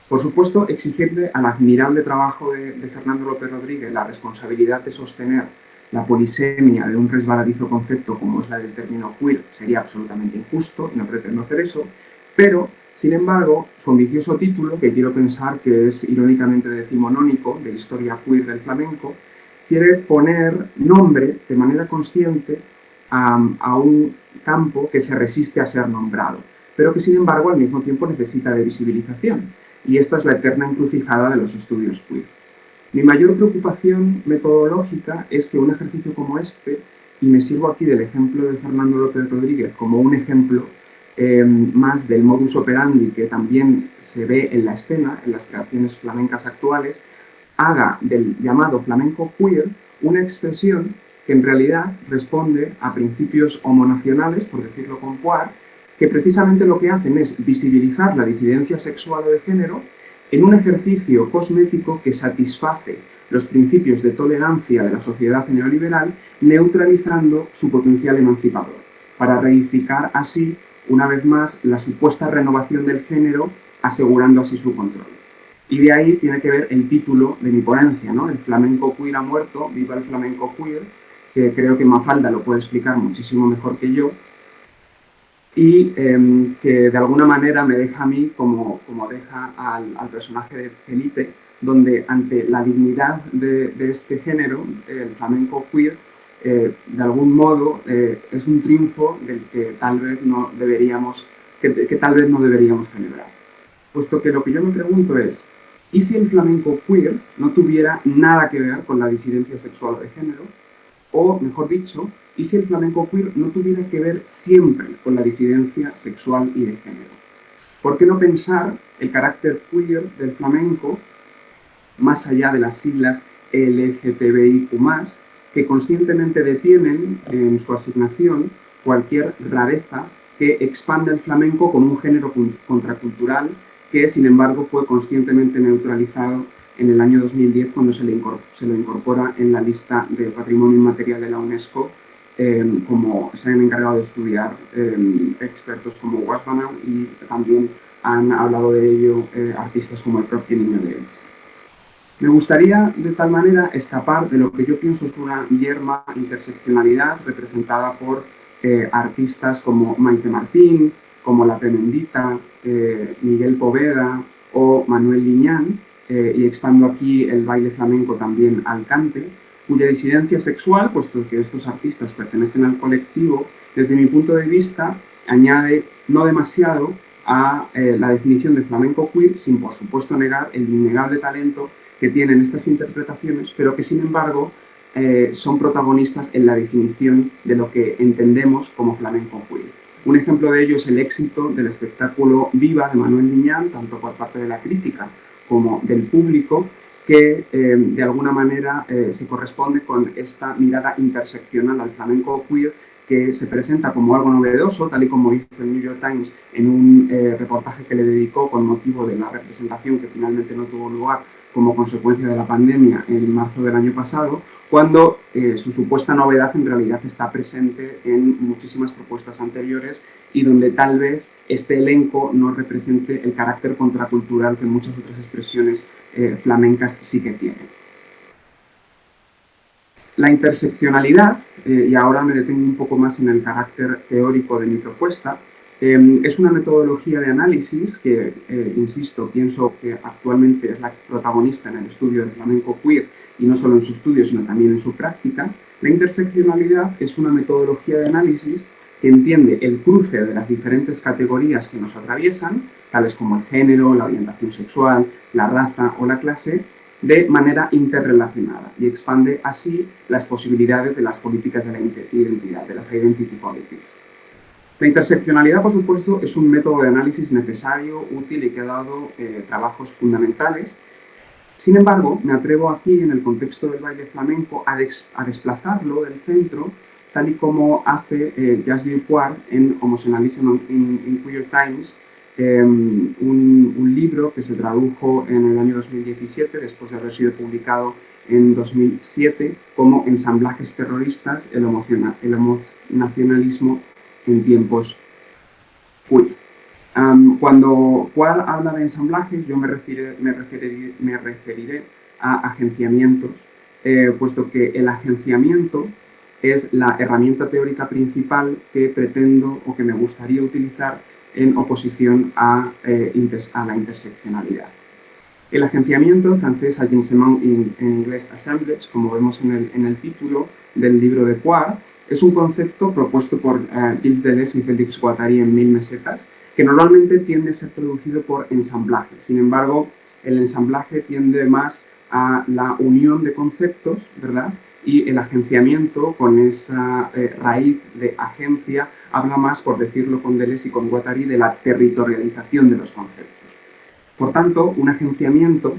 D: Por supuesto, exigirle al admirable trabajo de Fernando López Rodríguez la responsabilidad de sostener la polisemia de un resbaladizo concepto como es la del término queer sería absolutamente injusto, y no pretendo hacer eso, pero, sin embargo, su ambicioso título, que quiero pensar que es irónicamente decimonónico de Historia queer del flamenco, quiere poner nombre de manera consciente a un campo que se resiste a ser nombrado, pero que, sin embargo, al mismo tiempo necesita de visibilización, y esta es la eterna encrucijada de los estudios queer. Mi mayor preocupación metodológica es que un ejercicio como este, y me sirvo aquí del ejemplo de Fernando López Rodríguez como un ejemplo más del modus operandi que también se ve en la escena, en las creaciones flamencas actuales, haga del llamado flamenco queer una expresión que en realidad responde a principios homonacionales, por decirlo con Poir, que precisamente lo que hacen es visibilizar la disidencia sexual o de género en un ejercicio cosmético que satisface los principios de tolerancia de la sociedad neoliberal, neutralizando su potencial emancipador, para reificar así, una vez más, la supuesta renovación del género, asegurando así su control. Y de ahí tiene que ver el título de mi ponencia, ¿no? El flamenco queer ha muerto, viva el flamenco queer, que creo que Mafalda lo puede explicar muchísimo mejor que yo, y que de alguna manera me deja a mí como deja al personaje de Felipe, donde ante la dignidad de este género, el flamenco queer, de algún modo es un triunfo del que tal vez no deberíamos, que tal vez no deberíamos celebrar. Puesto que lo que yo me pregunto es, ¿y si el flamenco queer no tuviera nada que ver con la disidencia sexual o de género? O, mejor dicho, ¿y si el flamenco queer no tuviera que ver siempre con la disidencia sexual y de género? ¿Por qué no pensar el carácter queer del flamenco más allá de las siglas LGTBIQ+, que conscientemente detienen en su asignación cualquier rareza que expanda el flamenco como un género contracultural que, sin embargo, fue conscientemente neutralizado en el año 2010 cuando se lo incorpora en la lista de Patrimonio Inmaterial de la UNESCO, como se han encargado de estudiar expertos como Wasbanau, y también han hablado de ello artistas como el propio Niño de Elche. Me gustaría, de tal manera, escapar de lo que yo pienso es una yerma interseccionalidad representada por artistas como Maite Martín, como La Tremendita, Miguel Poveda o Manuel Liñán, y expando aquí el baile flamenco también al cante, cuya disidencia sexual, puesto que estos artistas pertenecen al colectivo, desde mi punto de vista, añade no demasiado a la definición de flamenco queer, sin por supuesto negar el innegable talento que tienen estas interpretaciones, pero que sin embargo son protagonistas en la definición de lo que entendemos como flamenco queer. Un ejemplo de ello es el éxito del espectáculo Viva de Manuel Liñán, tanto por parte de la crítica como del público, que de alguna manera se corresponde con esta mirada interseccional al flamenco queer, que se presenta como algo novedoso, tal y como hizo el New York Times en un reportaje que le dedicó con motivo de la representación que finalmente no tuvo lugar como consecuencia de la pandemia en marzo del año pasado, cuando su supuesta novedad en realidad está presente en muchísimas propuestas anteriores y donde tal vez este elenco no represente el carácter contracultural que muchas otras expresiones flamencas sí que tienen. La interseccionalidad, y ahora me detengo un poco más en el carácter teórico de mi propuesta, es una metodología de análisis que, insisto, pienso que actualmente es la protagonista en el estudio del flamenco queer, y no solo en su estudio, sino también en su práctica. La interseccionalidad es una metodología de análisis que entiende el cruce de las diferentes categorías que nos atraviesan, tales como el género, la orientación sexual, la raza o la clase, de manera interrelacionada y expande así las posibilidades de las políticas de la identidad, de las identity politics. La interseccionalidad, por supuesto, es un método de análisis necesario, útil y que ha dado trabajos fundamentales. Sin embargo, me atrevo aquí, en el contexto del baile flamenco, a desplazarlo del centro, tal y como hace Jasbir Puar en Emotionalism in Queer Times, un libro que se tradujo en el año 2017, después de haber sido publicado en 2007, como Ensamblajes terroristas, el emocionalismo en tiempos queer. Cuando Puar habla de ensamblajes, yo me referiré a agenciamientos, puesto que el agenciamiento es la herramienta teórica principal que pretendo o que me gustaría utilizar en oposición a la interseccionalidad. El agenciamiento, en francés agencement, en inglés assemblage, como vemos en el título del libro de Puar, es un concepto propuesto por Gilles Deleuze y Félix Guattari en 1000 mesetas, que normalmente tiende a ser traducido por ensamblaje. Sin embargo, el ensamblaje tiende más a la unión de conceptos, ¿verdad? Y el agenciamiento, con esa raíz de agencia, habla más, por decirlo con Deleuze y con Guattari, de la territorialización de los conceptos. Por tanto, un agenciamiento,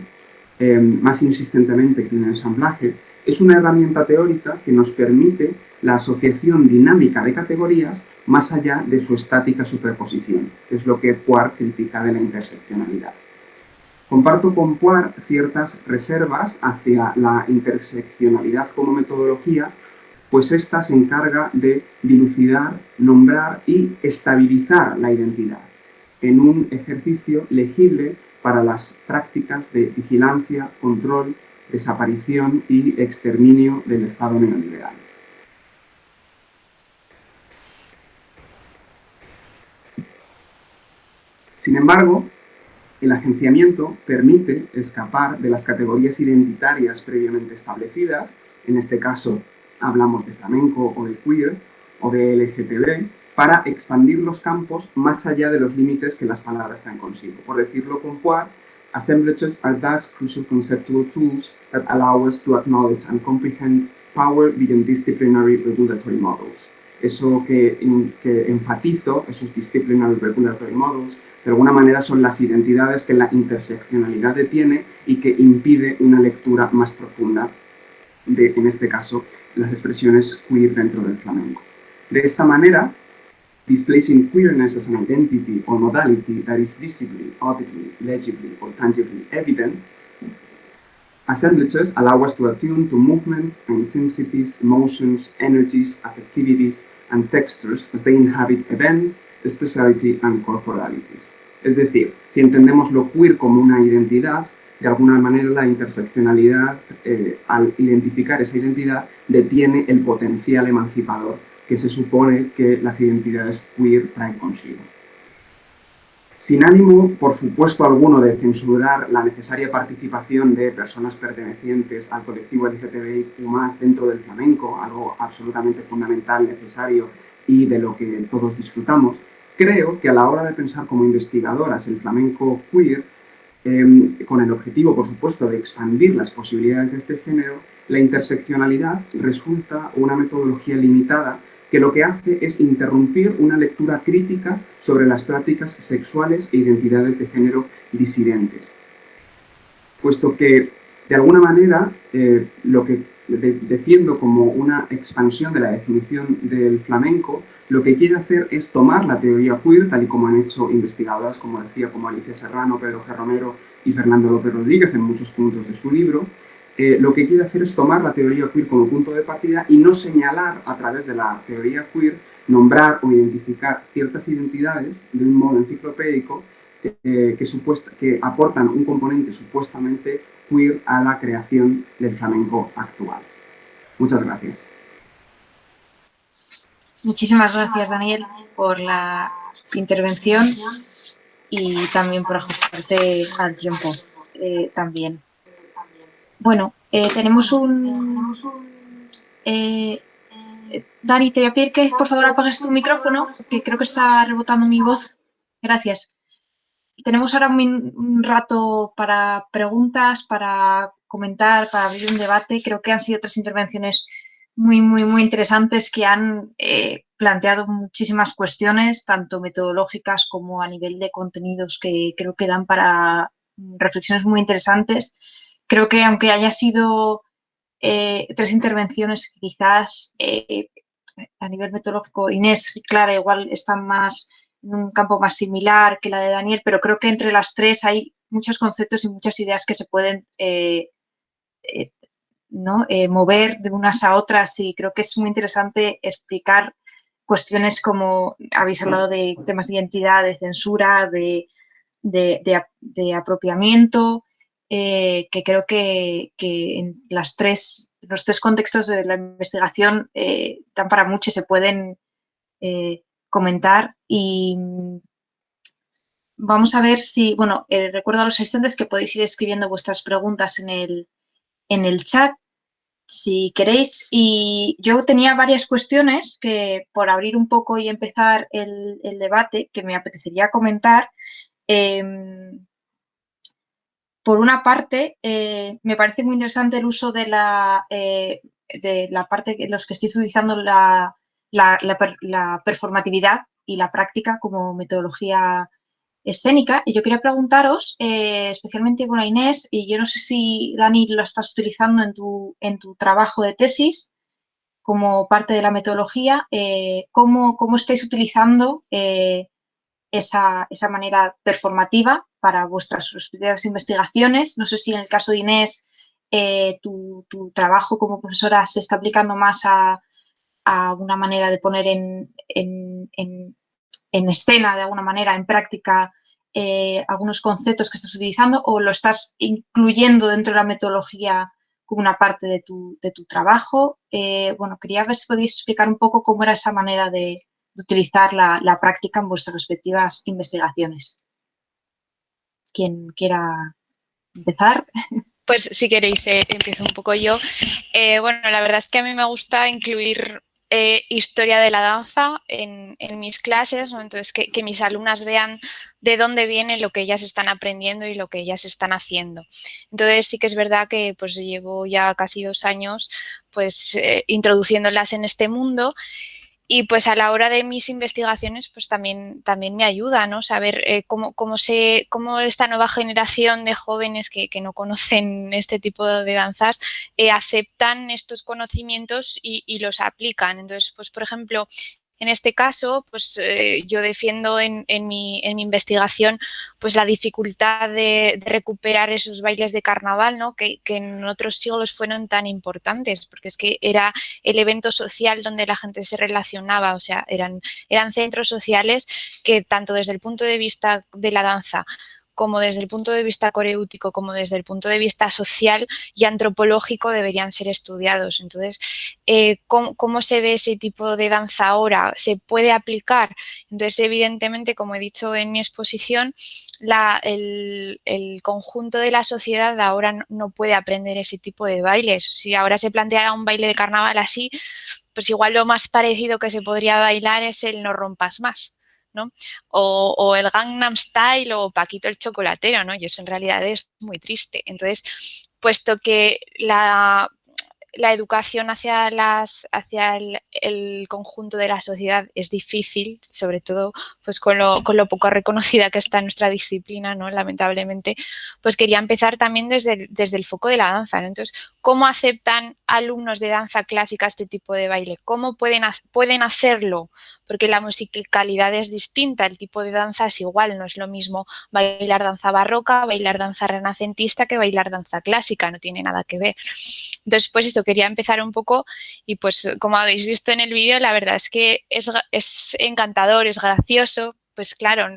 D: más insistentemente que un ensamblaje, es una herramienta teórica que nos permite la asociación dinámica de categorías más allá de su estática superposición, que es lo que Puar critica de la interseccionalidad. Comparto con Puar ciertas reservas hacia la interseccionalidad como metodología, pues ésta se encarga de dilucidar, nombrar y estabilizar la identidad en un ejercicio legible para las prácticas de vigilancia, control, desaparición y exterminio del Estado neoliberal. Sin embargo, el agenciamiento permite escapar de las categorías identitarias previamente establecidas, en este caso hablamos de flamenco o de queer o de LGTB, para expandir los campos más allá de los límites que las palabras traen consigo. Por decirlo con Puar, assemblages are thus crucial conceptual tools that allow us to acknowledge and comprehend power beyond disciplinary regulatory models. Eso que enfatizo, esos disciplinary regulatory models, de alguna manera son las identidades que la interseccionalidad detiene y que impide una lectura más profunda de, en este caso, las expresiones queer dentro del flamenco. De esta manera, displacing queerness as an identity or modality that is visibly, audibly, legibly, or tangibly evident, assemblages allow us to attune to movements, intensities, emotions, energies, affectivities, and textures as they inhabit events, speciality, and corporalities. Es decir, si entendemos lo queer como una identidad, de alguna manera la interseccionalidad, al identificar esa identidad, detiene el potencial emancipador que se supone que las identidades queer traen consigo. Sin ánimo, por supuesto alguno, de censurar la necesaria participación de personas pertenecientes al colectivo LGTBIQ+, dentro del flamenco, algo absolutamente fundamental, necesario y de lo que todos disfrutamos, creo que a la hora de pensar como investigadoras el flamenco queer, con el objetivo, por supuesto, de expandir las posibilidades de este género, la interseccionalidad resulta una metodología limitada que lo que hace es interrumpir una lectura crítica sobre las prácticas sexuales e identidades de género disidentes. Puesto que, de alguna manera, lo que defiendo como una expansión de la definición del flamenco, lo que quiere hacer es tomar la teoría queer, tal y como han hecho investigadoras, como decía, como Alicia Serrano, Pedro G. Romero y Fernando López Rodríguez en muchos puntos de su libro. Lo que quiere hacer es tomar la teoría queer como punto de partida y no señalar a través de la teoría queer, nombrar o identificar ciertas identidades de un modo enciclopédico que aportan un componente supuestamente queer a la creación del flamenco actual. Muchas gracias.
A: Muchísimas gracias, Daniel, por la intervención y también por ajustarte al tiempo también. Bueno, tenemos Dani, te voy a pedir que por favor apagues tu micrófono, que creo que está rebotando mi voz. Gracias. tenemos ahora un rato para preguntas, para comentar, para abrir un debate. Creo que han sido 3 intervenciones muy, muy, muy interesantes que han planteado muchísimas cuestiones, tanto metodológicas como a nivel de contenidos, que creo que dan para reflexiones muy interesantes. Creo que aunque haya sido 3 intervenciones que quizás a nivel metodológico Inés y Clara igual están más en un campo más similar que la de Daniel, pero creo que entre las 3 hay muchos conceptos y muchas ideas que se pueden mover de unas a otras, y creo que es muy interesante explicar cuestiones como habéis hablado de temas de identidad, de censura, de apropiamiento, que creo que en los 3 contextos de la investigación dan para mucho y se pueden comentar. Y vamos a ver si, recuerdo a los asistentes que podéis ir escribiendo vuestras preguntas en el chat, si queréis. Y yo tenía varias cuestiones que, por abrir un poco y empezar el debate, que me apetecería comentar. Por una parte, me parece muy interesante el uso de la parte que los que estáis utilizando la performatividad y la práctica como metodología escénica. Y yo quería preguntaros, especialmente, Inés, y yo no sé si, Dani, lo estás utilizando en tu trabajo de tesis como parte de la metodología, ¿cómo estáis utilizando esa manera performativa para vuestras respectivas investigaciones? No sé si en el caso de Inés tu trabajo como profesora se está aplicando más a una manera de poner en escena, de alguna manera, en práctica, algunos conceptos que estás utilizando, o lo estás incluyendo dentro de la metodología como una parte de tu trabajo. Quería ver si podéis explicar un poco cómo era esa manera de utilizar la práctica en vuestras respectivas investigaciones. ¿Quién quiera empezar?
C: Pues si queréis, empiezo un poco yo. La verdad es que a mí me gusta incluir historia de la danza en mis clases, ¿no? Entonces que mis alumnas vean de dónde viene lo que ellas están aprendiendo y lo que ellas están haciendo. Entonces sí que es verdad que pues llevo ya casi 2 años pues introduciéndolas en este mundo. Y pues a la hora de mis investigaciones pues también me ayuda, ¿no? Saber cómo esta nueva generación de jóvenes que no conocen este tipo de danzas aceptan estos conocimientos y los aplican. Entonces, pues por ejemplo, en este caso, pues yo defiendo en mi investigación pues la dificultad de recuperar esos bailes de carnaval, ¿no? que en otros siglos fueron tan importantes, porque es que era el evento social donde la gente se relacionaba, o sea, eran centros sociales que tanto desde el punto de vista de la danza como desde el punto de vista coreútico, como desde el punto de vista social y antropológico deberían ser estudiados. Entonces, ¿cómo se ve ese tipo de danza ahora? ¿Se puede aplicar? Entonces, evidentemente, como he dicho en mi exposición, el conjunto de la sociedad ahora no puede aprender ese tipo de bailes. Si ahora se planteara un baile de carnaval así, pues igual lo más parecido que se podría bailar es el No rompas más, ¿no? O el Gangnam Style o Paquito el chocolatero, ¿no? Y eso en realidad es muy triste. Entonces, puesto que la educación hacia el conjunto de la sociedad es difícil, sobre todo pues con lo poco reconocida que está nuestra disciplina, ¿no? Lamentablemente, pues quería empezar también desde el foco de la danza, ¿no? Entonces, ¿cómo aceptan alumnos de danza clásica este tipo de baile? ¿Cómo pueden hacerlo? Porque la musicalidad es distinta, el tipo de danza es igual, no es lo mismo bailar danza barroca, bailar danza renacentista que bailar danza clásica, no tiene nada que ver. Entonces, pues eso, quería empezar un poco y pues como habéis visto en el vídeo, la verdad es que es encantador, es gracioso, pues claro,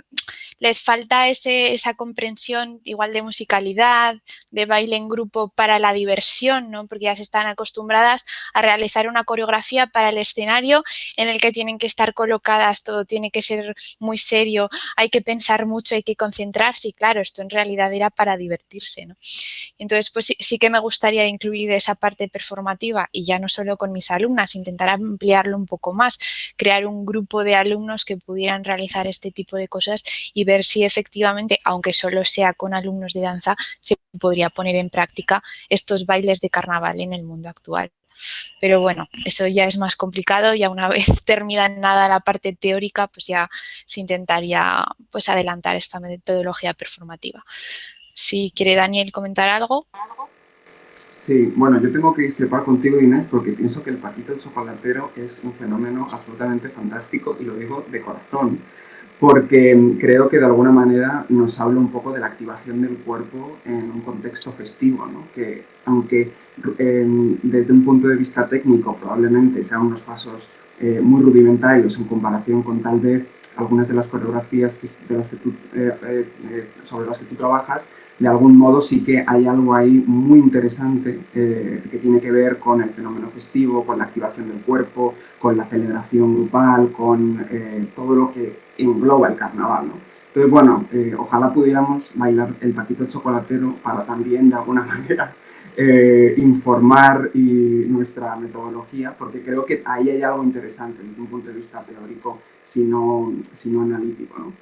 C: les falta esa comprensión igual de musicalidad, de baile en grupo para la diversión, ¿no? Porque ya se están acostumbradas a realizar una coreografía para el escenario en el que tienen que estar colocadas, todo tiene que ser muy serio, hay que pensar mucho, hay que concentrarse y claro, esto en realidad era para divertirse, ¿no? Entonces, pues sí que me gustaría incluir esa parte performativa y ya no solo con mis alumnas, intentar ampliarlo un poco más, crear un grupo de alumnos que pudieran realizar este este tipo de cosas y ver si efectivamente, aunque solo sea con alumnos de danza, se podría poner en práctica estos bailes de carnaval en el mundo actual. Pero bueno, eso ya es más complicado, ya una vez terminada la parte teórica, pues ya se intentaría pues adelantar esta metodología performativa. Si quiere Daniel comentar algo.
D: Sí, bueno, yo tengo que discrepar contigo, Inés, porque pienso que el Paquito el Chocolatero es un fenómeno absolutamente fantástico y lo digo de corazón, porque creo que de alguna manera nos habla un poco de la activación del cuerpo en un contexto festivo, ¿no? Que aunque desde un punto de vista técnico probablemente sean unos pasos muy rudimentarios en comparación con tal vez algunas de las coreografías sobre las que tú trabajas, de algún modo sí que hay algo ahí muy interesante que tiene que ver con el fenómeno festivo, con la activación del cuerpo, con la celebración grupal, con todo lo que engloba el carnaval, ¿no? Entonces, bueno, ojalá pudiéramos bailar el Paquito Chocolatero para también, de alguna manera, informar nuestra metodología, porque creo que ahí hay algo interesante desde un punto de vista teórico, sino analítico, ¿no?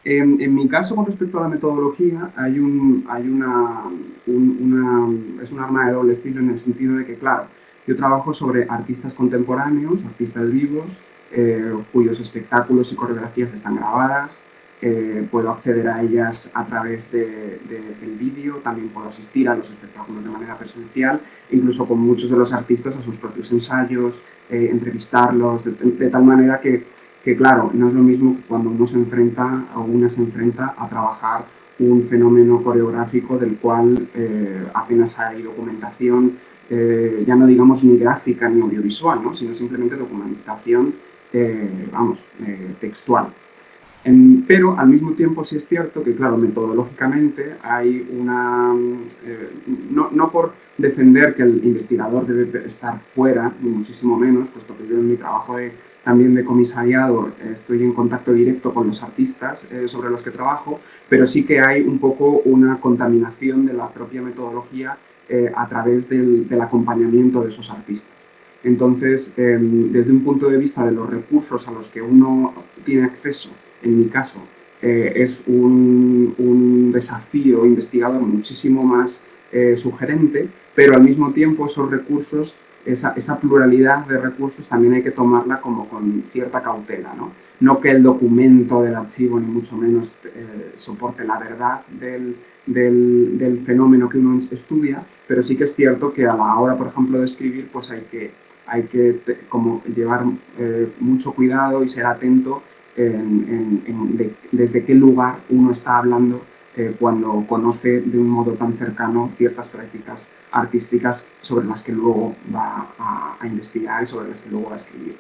D: En mi caso, con respecto a la metodología, es un arma de doble filo en el sentido de que, claro, yo trabajo sobre artistas contemporáneos, artistas vivos, cuyos espectáculos y coreografías están grabadas, puedo acceder a ellas a través del vídeo, también puedo asistir a los espectáculos de manera presencial, incluso con muchos de los artistas a sus propios ensayos, entrevistarlos, de tal manera que claro, no es lo mismo que cuando uno se enfrenta o una se enfrenta a trabajar un fenómeno coreográfico del cual apenas hay documentación, ya no digamos ni gráfica ni audiovisual, ¿no? Sino simplemente documentación, textual. Pero al mismo tiempo sí es cierto que, claro, metodológicamente hay no por defender que el investigador debe estar fuera, ni muchísimo menos, puesto que yo en mi trabajo también de comisariado estoy en contacto directo con los artistas sobre los que trabajo, pero sí que hay un poco una contaminación de la propia metodología a través del acompañamiento de esos artistas. Entonces, desde un punto de vista de los recursos a los que uno tiene acceso, en mi caso, es un desafío investigador muchísimo más sugerente, pero al mismo tiempo esos recursos, esa pluralidad de recursos también hay que tomarla como con cierta cautela, ¿no? No que el documento del archivo ni mucho menos soporte la verdad del fenómeno que uno estudia, pero sí que es cierto que a la hora, por ejemplo, de escribir, pues hay que como llevar mucho cuidado y ser atento desde qué lugar uno está hablando cuando conoce de un modo tan cercano ciertas prácticas artísticas sobre las que luego va a investigar y sobre las que luego va a escribir.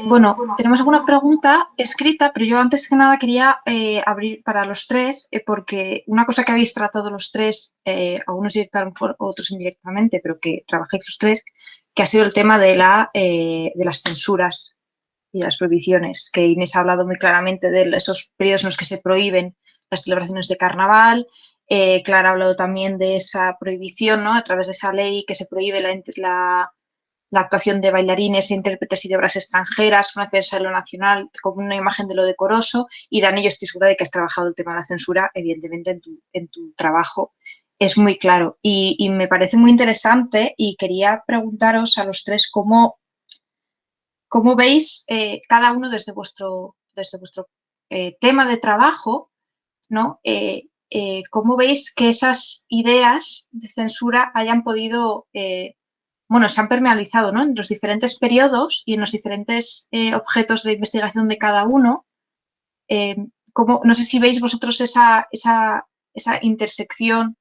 A: Bueno, tenemos alguna pregunta escrita, pero yo antes que nada quería abrir para los tres, porque una cosa que habéis tratado los tres, algunos directamente, otros indirectamente, pero que trabajáis los tres, que ha sido el tema de las censuras y las prohibiciones, que Inés ha hablado muy claramente de esos periodos en los que se prohíben las celebraciones de carnaval. Clara ha hablado también de esa prohibición, ¿no? A través de esa ley que se prohíbe la actuación de bailarines, intérpretes y de obras extranjeras, una defensa de lo nacional como una imagen de lo decoroso. Y Dani, yo estoy segura de que has trabajado el tema de la censura, evidentemente, en tu trabajo. Es muy claro. Y me parece muy interesante y quería preguntaros a los tres cómo veis cada uno desde vuestro tema de trabajo, ¿no? ¿Cómo veis que esas ideas de censura hayan podido, se han permeabilizado, ¿no? En los diferentes periodos y en los diferentes objetos de investigación de cada uno? No sé si veis vosotros esa intersección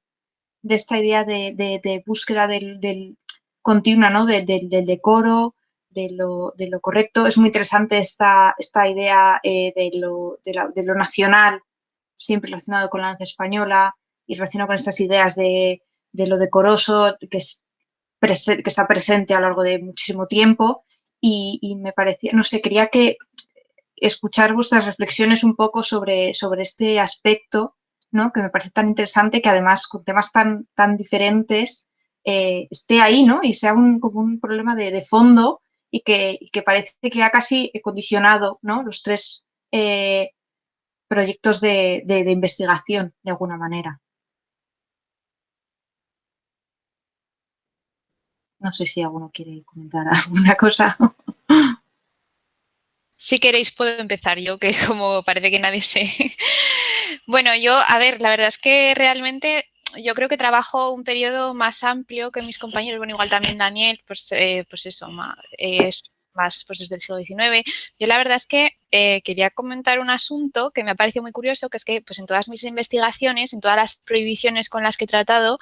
A: de esta idea de búsqueda del continua, ¿no? Del decoro, de lo correcto. Es muy interesante esta idea de lo nacional, siempre relacionado con la danza española y relacionado con estas ideas de lo decoroso que está presente a lo largo de muchísimo tiempo. Y me parecía, no sé, quería escuchar vuestras reflexiones un poco sobre este aspecto, ¿no? Que me parece tan interesante, que además con temas tan diferentes esté ahí, ¿no? Y sea como un problema de fondo y que parece que ha casi condicionado, ¿no?, los tres proyectos de investigación, de alguna manera. No sé si alguno quiere comentar alguna cosa.
C: Si queréis puedo empezar yo, que como parece que nadie se... Bueno, yo, a ver, la verdad es que realmente yo creo que trabajo un periodo más amplio que mis compañeros. Bueno, igual también Daniel, pues eso, es más pues desde el siglo XIX. Yo la verdad es que quería comentar un asunto que me ha parecido muy curioso, que es que pues en todas mis investigaciones, en todas las prohibiciones con las que he tratado,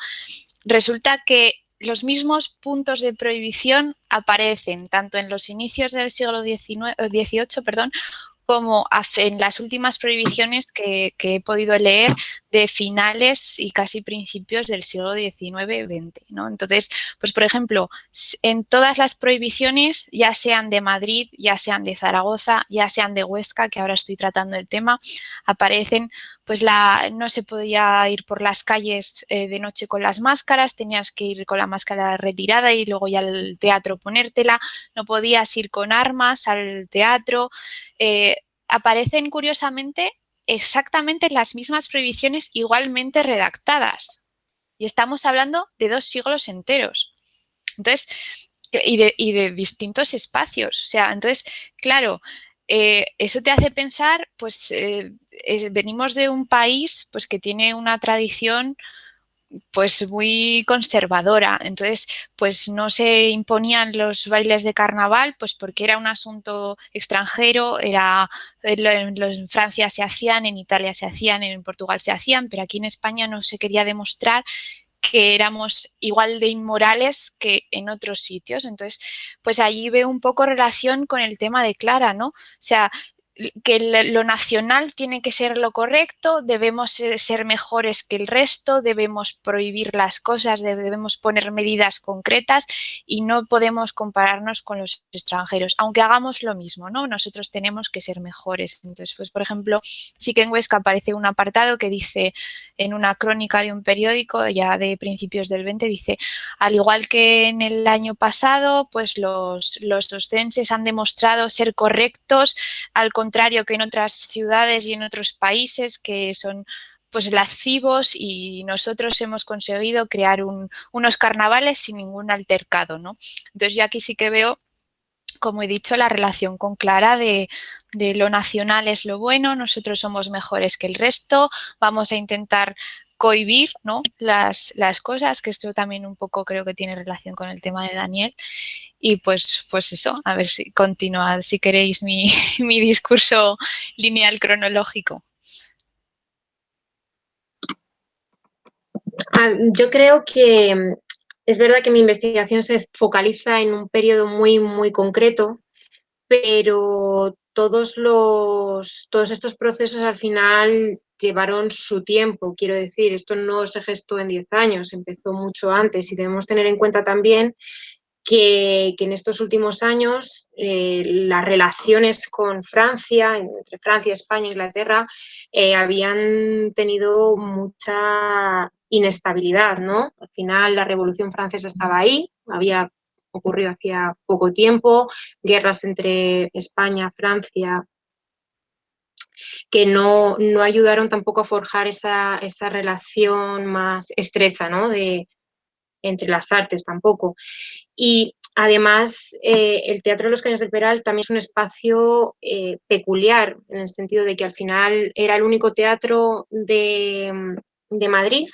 C: resulta que los mismos puntos de prohibición aparecen tanto en los inicios del siglo XVIII, como en las últimas prohibiciones que he podido leer de finales y casi principios del siglo XIX-XX, ¿no? Entonces, pues por ejemplo, en todas las prohibiciones, ya sean de Madrid, ya sean de Zaragoza, ya sean de Huesca, que ahora estoy tratando el tema, aparecen, pues no se podía ir por las calles de noche con las máscaras, tenías que ir con la máscara retirada y luego ya al teatro ponértela, no podías ir con armas al teatro. Aparecen curiosamente exactamente las mismas prohibiciones igualmente redactadas. Y estamos hablando de 2 siglos enteros. Entonces, y de distintos espacios. O sea, entonces, claro, eso te hace pensar, pues venimos de un país pues que tiene una tradición pues muy conservadora. Entonces, pues no se imponían los bailes de carnaval, pues porque era un asunto extranjero, en Francia se hacían, en Italia se hacían, en Portugal se hacían, pero aquí en España no se quería demostrar que éramos igual de inmorales que en otros sitios. Entonces, pues allí veo un poco relación con el tema de Clara, ¿no? O sea, que lo nacional tiene que ser lo correcto, debemos ser mejores que el resto, debemos prohibir las cosas, debemos poner medidas concretas y no podemos compararnos con los extranjeros, aunque hagamos lo mismo, ¿no? Nosotros tenemos que ser mejores. Entonces, pues por ejemplo, sí que en Huesca aparece un apartado que dice en una crónica de un periódico ya de principios del 20, dice, al igual que en el año pasado, pues los oscenses han demostrado ser correctos, al contrario que en otras ciudades y en otros países que son pues lascivos, y nosotros hemos conseguido crear unos carnavales sin ningún altercado, ¿no? Entonces yo aquí sí que veo, como he dicho, la relación con Clara de lo nacional es lo bueno, nosotros somos mejores que el resto, vamos a intentar cohibir, ¿no?, las cosas, que esto también un poco creo que tiene relación con el tema de Daniel. Y pues eso, a ver si continuad, si queréis, mi discurso lineal cronológico.
B: Yo creo que es verdad que mi investigación se focaliza en un periodo muy, muy concreto, pero todos estos procesos al final llevaron su tiempo. Quiero decir, esto no se gestó en 10 años, empezó mucho antes, y debemos tener en cuenta también que en estos últimos años las relaciones con Francia, entre Francia, España e Inglaterra, habían tenido mucha inestabilidad, ¿no? Al final la Revolución Francesa estaba ahí, había ocurrido hacía poco tiempo, guerras entre España, Francia, que no ayudaron tampoco a forjar esa relación más estrecha, ¿no?, entre las artes tampoco. Y además, el Teatro de los Caños del Peral también es un espacio peculiar, en el sentido de que al final era el único teatro de Madrid,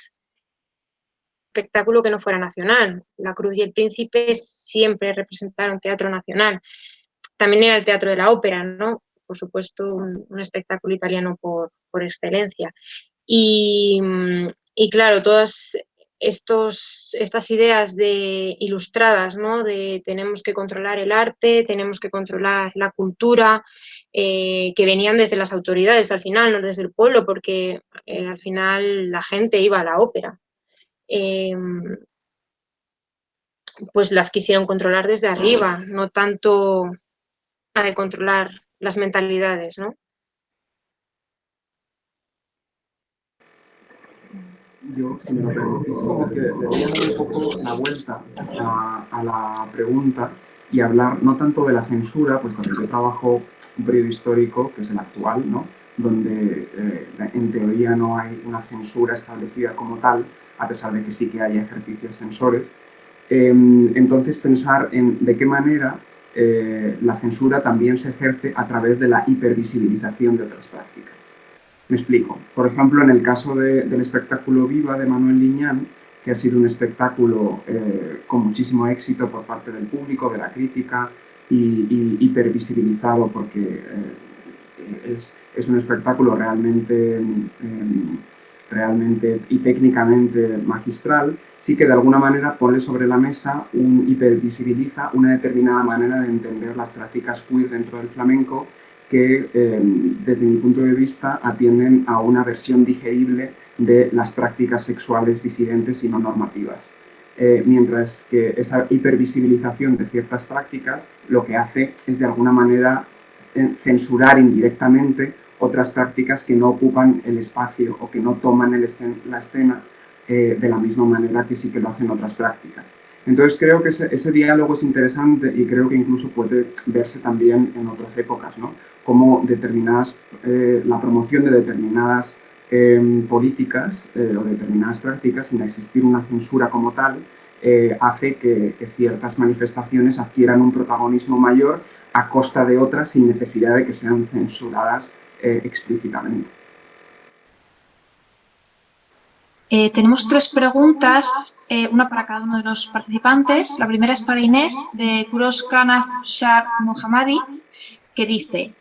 B: espectáculo que no fuera nacional. La Cruz y el Príncipe siempre representaron teatro nacional. También era el Teatro de la Ópera, ¿no? Por supuesto, un espectáculo italiano por excelencia. Y claro, todas estas ideas ilustradas, ¿no?, de tenemos que controlar el arte, tenemos que controlar la cultura, que venían desde las autoridades al final, no desde el pueblo, porque al final la gente iba a la ópera. Pues las quisieron controlar desde arriba, no tanto de controlar las mentalidades, ¿no?
D: Yo, si me lo permitís, creo que le voy a dar un poco la vuelta a la pregunta y hablar no tanto de la censura, puesto que yo trabajo un periodo histórico, que es el actual, ¿no? Donde en teoría no hay una censura establecida como tal, a pesar de que sí que hay ejercicios censores. Entonces pensar en de qué manera la censura también se ejerce a través de la hipervisibilización de otras prácticas. Me explico. Por ejemplo, en el caso del espectáculo Viva de Manuel Liñán, que ha sido un espectáculo con muchísimo éxito por parte del público, de la crítica, y hipervisibilizado porque es un espectáculo realmente y técnicamente magistral, sí que de alguna manera pone sobre la mesa, hipervisibiliza una determinada manera de entender las prácticas queer dentro del flamenco que, desde mi punto de vista, atienden a una versión digerible de las prácticas sexuales disidentes y no normativas. Mientras que esa hipervisibilización de ciertas prácticas lo que hace es, de alguna manera, censurar indirectamente otras prácticas que no ocupan el espacio o que no toman la escena de la misma manera que sí que lo hacen otras prácticas. Entonces creo que ese diálogo es interesante y creo que incluso puede verse también en otras épocas, ¿no? Como la promoción de determinadas políticas o determinadas prácticas, sin existir una censura como tal, hace que ciertas manifestaciones adquieran un protagonismo mayor a costa de otras sin necesidad de que sean censuradas explícitamente.
A: Tenemos 3 preguntas, una para cada uno de los participantes. La primera es para Inés, de Kuros Kanaf Shah Mohammadi, que dice: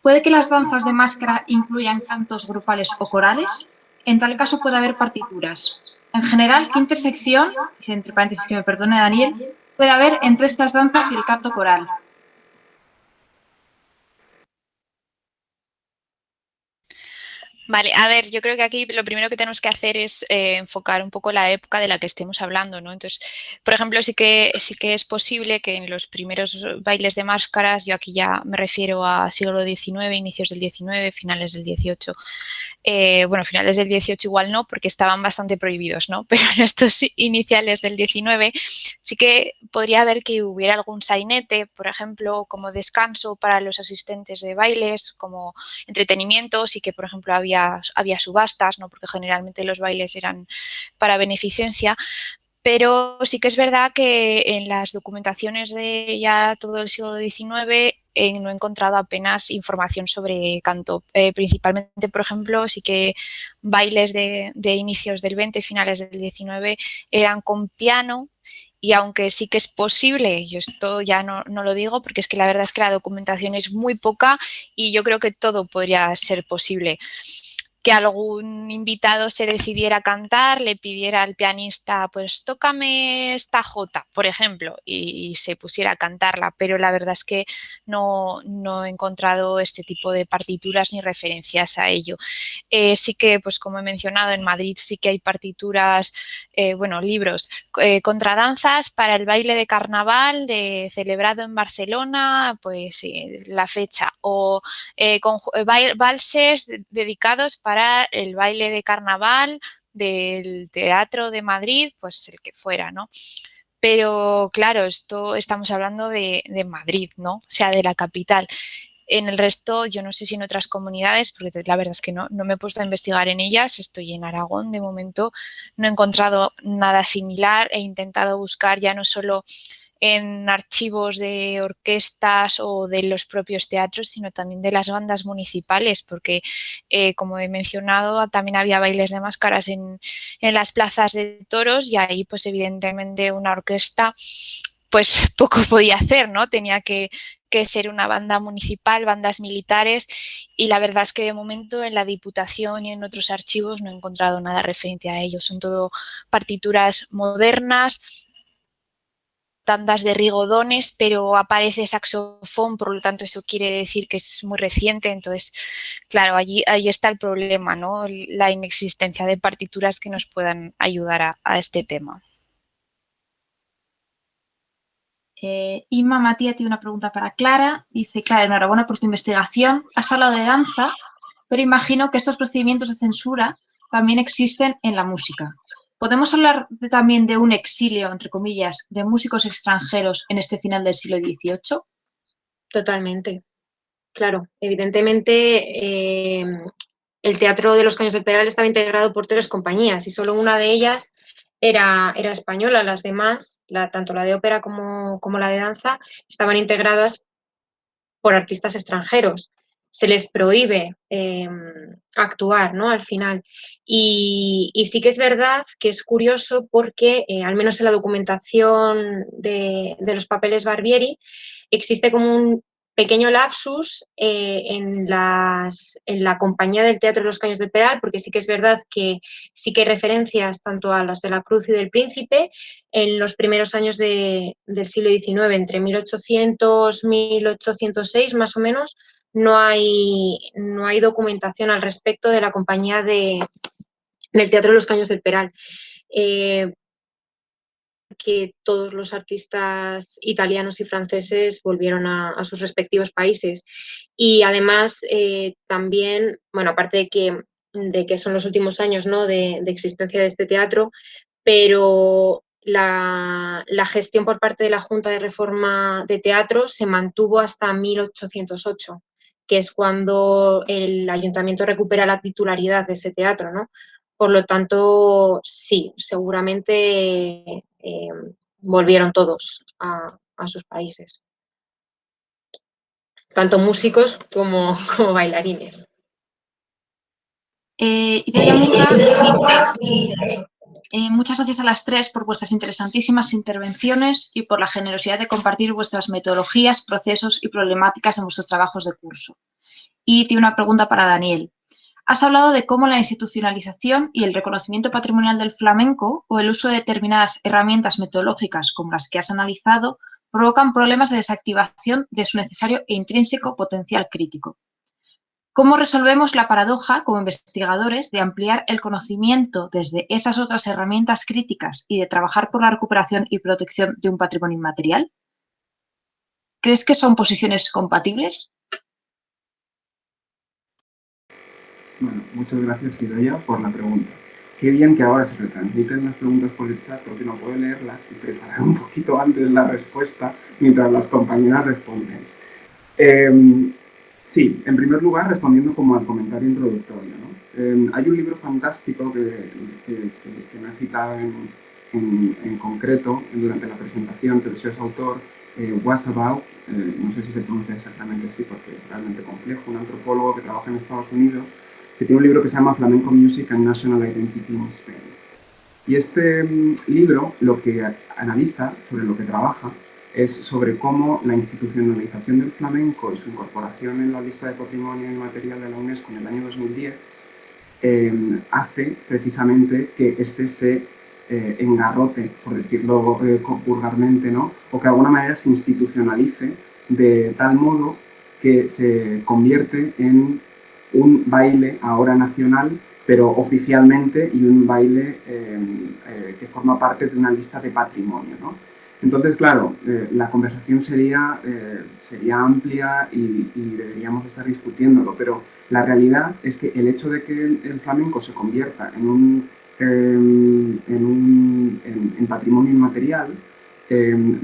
A: ¿puede que las danzas de máscara incluyan cantos grupales o corales? En tal caso puede haber partituras. En general, ¿qué intersección, entre paréntesis que me perdone Daniel, puede haber entre estas danzas y el canto coral?
C: Vale, a ver, yo creo que aquí lo primero que tenemos que hacer es enfocar un poco la época de la que estemos hablando, ¿no? Entonces, por ejemplo, sí que es posible que en los primeros bailes de máscaras, yo aquí ya me refiero a siglo XIX, inicios del XIX, finales del XVIII, bueno, finales del XVIII igual no, porque estaban bastante prohibidos, ¿no? Pero en estos iniciales del XIX sí que podría haber que hubiera algún sainete, por ejemplo, como descanso para los asistentes de bailes, como entretenimiento, sí que, por ejemplo, había subastas, ¿no? Porque generalmente los bailes eran para beneficencia, pero sí que es verdad que en las documentaciones de ya todo el siglo XIX no he encontrado apenas información sobre canto. Principalmente, por ejemplo, sí que bailes de inicios del XX, finales del XIX, eran con piano. Y aunque sí que es posible, yo esto ya no lo digo porque es que la verdad es que la documentación es muy poca y yo creo que todo podría ser posible. Que algún invitado se decidiera a cantar, le pidiera al pianista, pues tócame esta jota, por ejemplo, y se pusiera a cantarla, pero la verdad es que no he encontrado este tipo de partituras ni referencias a ello. Sí que, pues como he mencionado, en Madrid sí que hay partituras, bueno, libros, contradanzas para el baile de carnaval celebrado en Barcelona, pues la fecha, o valses dedicados para el baile de carnaval del Teatro de Madrid, pues el que fuera, ¿no? Pero claro, esto estamos hablando de Madrid, ¿no? O sea, de la capital. En el resto, yo no sé si en otras comunidades, porque la verdad es que no me he puesto a investigar en ellas, estoy en Aragón, de momento no he encontrado nada similar, he intentado buscar ya no solo en archivos de orquestas o de los propios teatros, sino también de las bandas municipales, porque como he mencionado, también había bailes de máscaras en las plazas de toros y ahí pues evidentemente una orquesta pues poco podía hacer, ¿no? Tenía que ser una banda municipal, bandas militares, y la verdad es que de momento en la Diputación y en otros archivos no he encontrado nada referente a ello. Son todo partituras modernas, tandas de rigodones, pero aparece saxofón, por lo tanto eso quiere decir que es muy reciente. Entonces, claro, ahí está el problema, ¿no? La inexistencia de partituras que nos puedan ayudar a este tema.
A: Inma Matías tiene una pregunta para Clara. Dice: Clara, enhorabuena por tu investigación. Has hablado de danza, pero imagino que estos procedimientos de censura también existen en la música. ¿podemos hablar también de un exilio, entre comillas, de músicos extranjeros en este final del siglo XVIII?
B: Totalmente. Claro, evidentemente el Teatro de los Caños del Peral estaba integrado por 3 compañías y solo una de ellas era española. Las demás, tanto la de ópera como la de danza, estaban integradas por artistas extranjeros. Se les prohíbe actuar, ¿no? Al final. Y sí que es verdad que es curioso porque, al menos en la documentación de los papeles Barbieri, existe como un pequeño lapsus en la compañía del Teatro de los Caños del Peral, porque sí que es verdad que sí que hay referencias tanto a las de la Cruz y del Príncipe en los primeros años del siglo XIX, entre 1800 y 1806 más o menos. No hay documentación al respecto de la compañía del Teatro de los Caños del Peral. Que todos los artistas italianos y franceses volvieron a sus respectivos países. Y además también, bueno, aparte de que son los últimos años, ¿no?, de existencia de este teatro, pero la gestión por parte de la Junta de Reforma de Teatro se mantuvo hasta 1808, que es cuando el ayuntamiento recupera la titularidad de ese teatro, ¿no? Por lo tanto, sí, seguramente volvieron todos a sus países, tanto músicos como bailarines.
A: Idoia Murga dice, muchas gracias a las 3 por vuestras interesantísimas intervenciones y por la generosidad de compartir vuestras metodologías, procesos y problemáticas en vuestros trabajos de curso. Y tiene una pregunta para Daniel. Has hablado de cómo la institucionalización y el reconocimiento patrimonial del flamenco o el uso de determinadas herramientas metodológicas como las que has analizado provocan problemas de desactivación de su necesario e intrínseco potencial crítico. ¿Cómo resolvemos la paradoja como investigadores de ampliar el conocimiento desde esas otras herramientas críticas y de trabajar por la recuperación y protección de un patrimonio inmaterial? ¿Crees que son posiciones compatibles?
D: Bueno, muchas gracias, Idoia, por la pregunta. Qué bien que ahora se retransmiten las preguntas por el chat porque no puedo leerlas y preparar un poquito antes la respuesta mientras las compañeras responden. Sí, en primer lugar, respondiendo como al comentario introductorio, ¿no? Hay un libro fantástico que me ha citado en concreto durante la presentación, que es autor, Was About, no sé si se pronuncia exactamente así porque es realmente complejo, un antropólogo que trabaja en Estados Unidos, que tiene un libro que se llama Flamenco Music and National Identity in Spain. Y este libro lo que analiza, sobre lo que trabaja, es sobre cómo la institucionalización del flamenco y su incorporación en la lista de patrimonio inmaterial de la UNESCO en el año 2010 hace precisamente que este se engarrote, por decirlo vulgarmente, ¿no? O que de alguna manera se institucionalice de tal modo que se convierte en un baile ahora nacional, pero oficialmente, y un baile que forma parte de una lista de patrimonio, ¿no? Entonces, claro, la conversación sería amplia y deberíamos estar discutiéndolo, pero la realidad es que el hecho de que el flamenco se convierta en patrimonio inmaterial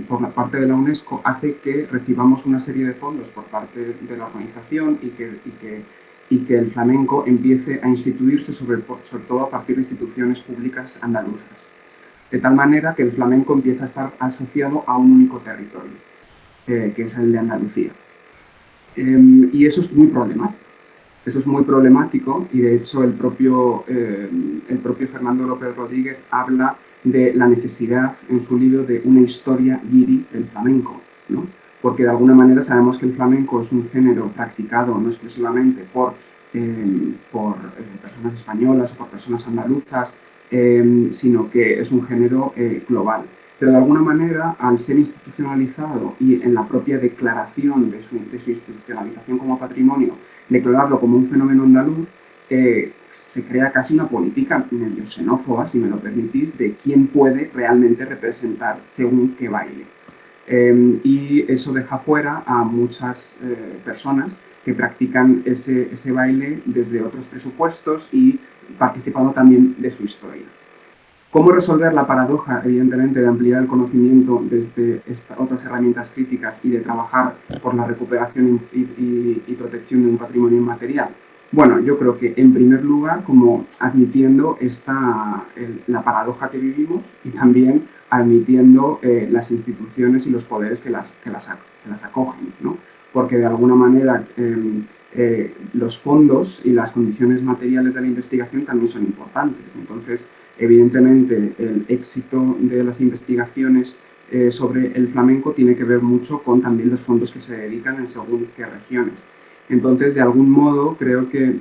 D: por la parte de la UNESCO hace que recibamos una serie de fondos por parte de la organización y que el flamenco empiece a instituirse sobre todo a partir de instituciones públicas andaluzas. De tal manera que el flamenco empieza a estar asociado a un único territorio, que es el de Andalucía. Y eso es muy problemático. Eso es muy problemático y de hecho el propio Fernando López Rodríguez habla de la necesidad en su libro de una historia guiri del flamenco, ¿no? Porque de alguna manera sabemos que el flamenco es un género practicado no exclusivamente por personas españolas o por personas andaluzas, sino que es un género global. Pero de alguna manera, al ser institucionalizado y en la propia declaración de su institucionalización como patrimonio, declararlo como un fenómeno andaluz, se crea casi una política medio xenófoba, si me lo permitís, de quién puede realmente representar según qué baile. Y eso deja fuera a muchas personas que practican ese baile desde otros presupuestos y participando también de su historia. ¿Cómo resolver la paradoja, evidentemente, de ampliar el conocimiento desde otras herramientas críticas y de trabajar por la recuperación y protección de un patrimonio inmaterial? Bueno, yo creo que en primer lugar, como admitiendo la paradoja que vivimos y también admitiendo las instituciones y los poderes que las acogen, ¿no? Porque de alguna manera los fondos y las condiciones materiales de la investigación también son importantes. Entonces, evidentemente, el éxito de las investigaciones sobre el flamenco tiene que ver mucho con también los fondos que se dedican en según qué regiones. Entonces, de algún modo, creo que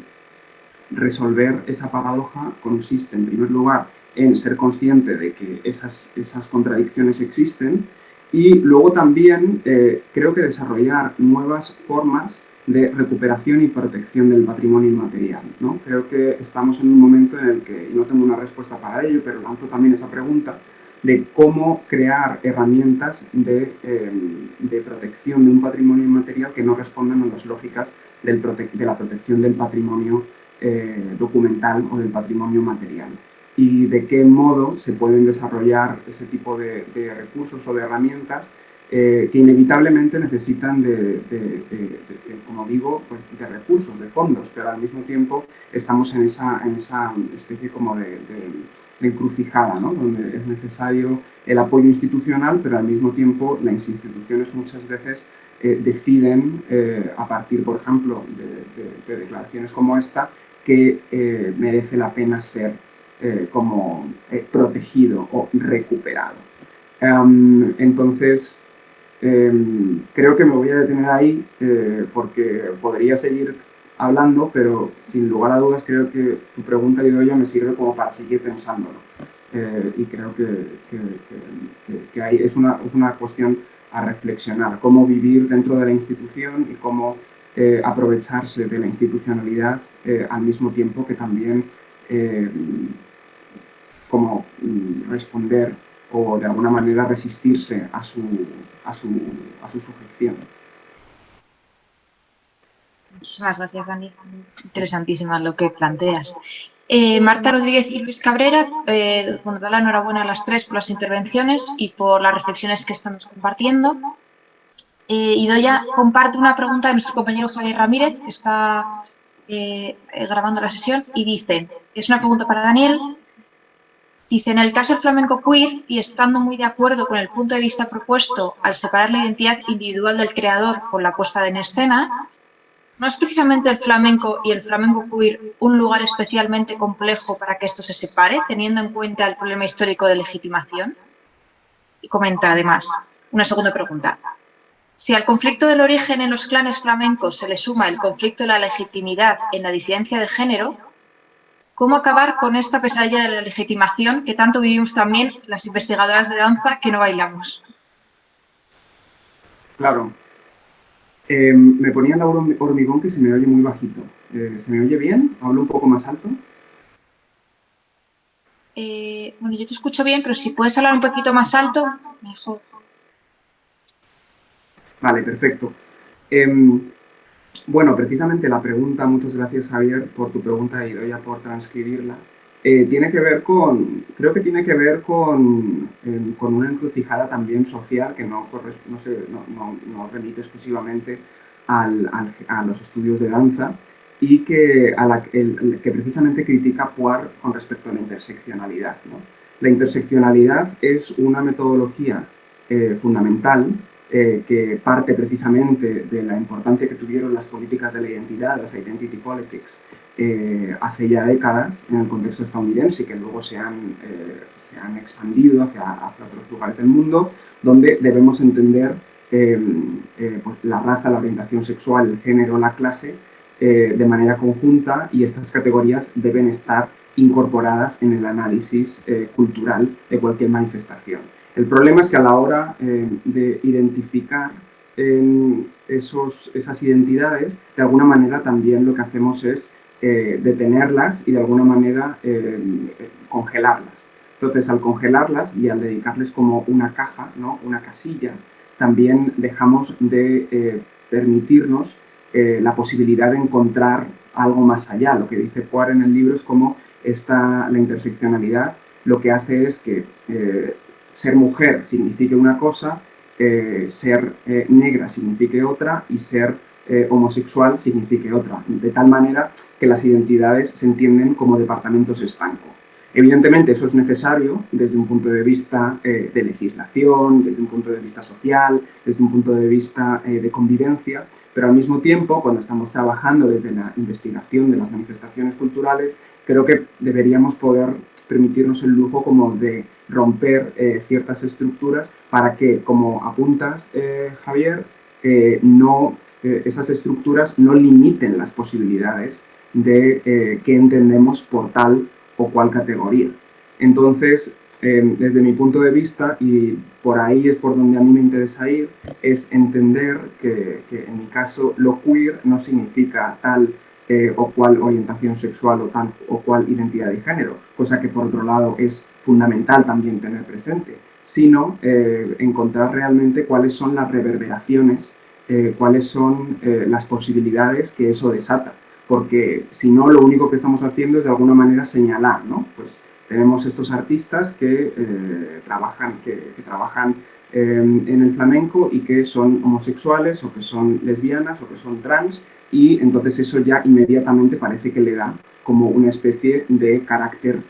D: resolver esa paradoja consiste, en primer lugar, en ser consciente de que esas contradicciones existen y luego también creo que desarrollar nuevas formas de recuperación y protección del patrimonio inmaterial, ¿no? Creo que estamos en un momento en el que, y no tengo una respuesta para ello, pero lanzo también esa pregunta, de cómo crear herramientas de protección de un patrimonio inmaterial que no respondan a las lógicas de la protección del patrimonio documental o del patrimonio material. Y de qué modo se pueden desarrollar ese tipo de recursos o de herramientas que inevitablemente necesitan como digo, pues de recursos, de fondos, pero al mismo tiempo estamos en esa especie como de encrucijada, ¿no? Donde es necesario el apoyo institucional, pero al mismo tiempo las instituciones muchas veces deciden, a partir, por ejemplo, de declaraciones como esta, que merece la pena ser protegido o recuperado. Entonces, creo que me voy a detener ahí porque podría seguir hablando, pero sin lugar a dudas creo que tu pregunta, Idoia, me sirve como para seguir pensándolo. Y creo que ahí es una cuestión a reflexionar, cómo vivir dentro de la institución y cómo aprovecharse de la institucionalidad al mismo tiempo que también como responder o de alguna manera resistirse a su sujeción.
A: Muchísimas gracias, Dani. Interesantísima lo que planteas. Marta Rodríguez y Luis Cabrera, bueno, da la enhorabuena a las tres por las intervenciones y por las reflexiones que estamos compartiendo. Idoia comparte una pregunta de nuestro compañero Javier Ramírez, que está grabando la sesión, y dice, es una pregunta para Daniel. Dice, en el caso del flamenco queer, y estando muy de acuerdo con el punto de vista propuesto al separar la identidad individual del creador con la puesta en escena, ¿no es precisamente el flamenco y el flamenco queer un lugar especialmente complejo para que esto se separe, teniendo en cuenta el problema histórico de legitimación? Y comenta además, una segunda pregunta. Si al conflicto del origen en los clanes flamencos se le suma el conflicto de la legitimidad en la disidencia de género, ¿cómo acabar con esta pesadilla de la legitimación que tanto vivimos también las investigadoras de danza que no bailamos?
D: Claro. Me ponía el hormigón que se me oye muy bajito. ¿Se me oye bien? ¿Hablo un poco más alto?
A: Bueno, yo te escucho bien, pero si puedes hablar un poquito más alto, mejor.
D: Vale, perfecto. Bueno, precisamente la pregunta, muchas gracias Javier por tu pregunta y Idoia por transcribirla, tiene que ver creo que tiene que ver con una encrucijada también social que no remite exclusivamente a los estudios de danza y que precisamente critica Poir con respecto a la interseccionalidad, ¿no? La interseccionalidad es una metodología fundamental que parte precisamente de la importancia que tuvieron las políticas de la identidad, las identity politics, hace ya décadas en el contexto estadounidense y que luego se han expandido hacia otros lugares del mundo, donde debemos entender pues la raza, la orientación sexual, el género, la clase, de manera conjunta, y estas categorías deben estar incorporadas en el análisis cultural de cualquier manifestación. El problema es que a la hora de identificar esas identidades, de alguna manera también lo que hacemos es detenerlas y de alguna manera congelarlas. Entonces, al congelarlas y al dedicarles como una caja, ¿no? Una casilla, también dejamos de permitirnos la posibilidad de encontrar algo más allá. Lo que dice Poir en el libro es como la interseccionalidad lo que hace es que ser mujer signifique una cosa, ser negra signifique otra y ser homosexual signifique otra, de tal manera que las identidades se entienden como departamentos estanco. Evidentemente eso es necesario desde un punto de vista de legislación, desde un punto de vista social, desde un punto de vista de convivencia, pero al mismo tiempo, cuando estamos trabajando desde la investigación de las manifestaciones culturales, creo que deberíamos poder permitirnos el lujo como de romper ciertas estructuras para que, como apuntas, Javier, esas estructuras no limiten las posibilidades de qué entendemos por tal o cual categoría. Entonces, desde mi punto de vista, y por ahí es por donde a mí me interesa ir, es entender que en mi caso lo queer no significa tal o cual orientación sexual o tal o cual identidad de género, cosa que por otro lado es fundamental también tener presente, sino encontrar realmente cuáles son las reverberaciones, cuáles son las posibilidades que eso desata. Porque si no, lo único que estamos haciendo es de alguna manera señalar, ¿no? Pues tenemos estos artistas que trabajan en el flamenco y que son homosexuales o que son lesbianas o que son trans, y entonces eso ya inmediatamente parece que le da como una especie de carácter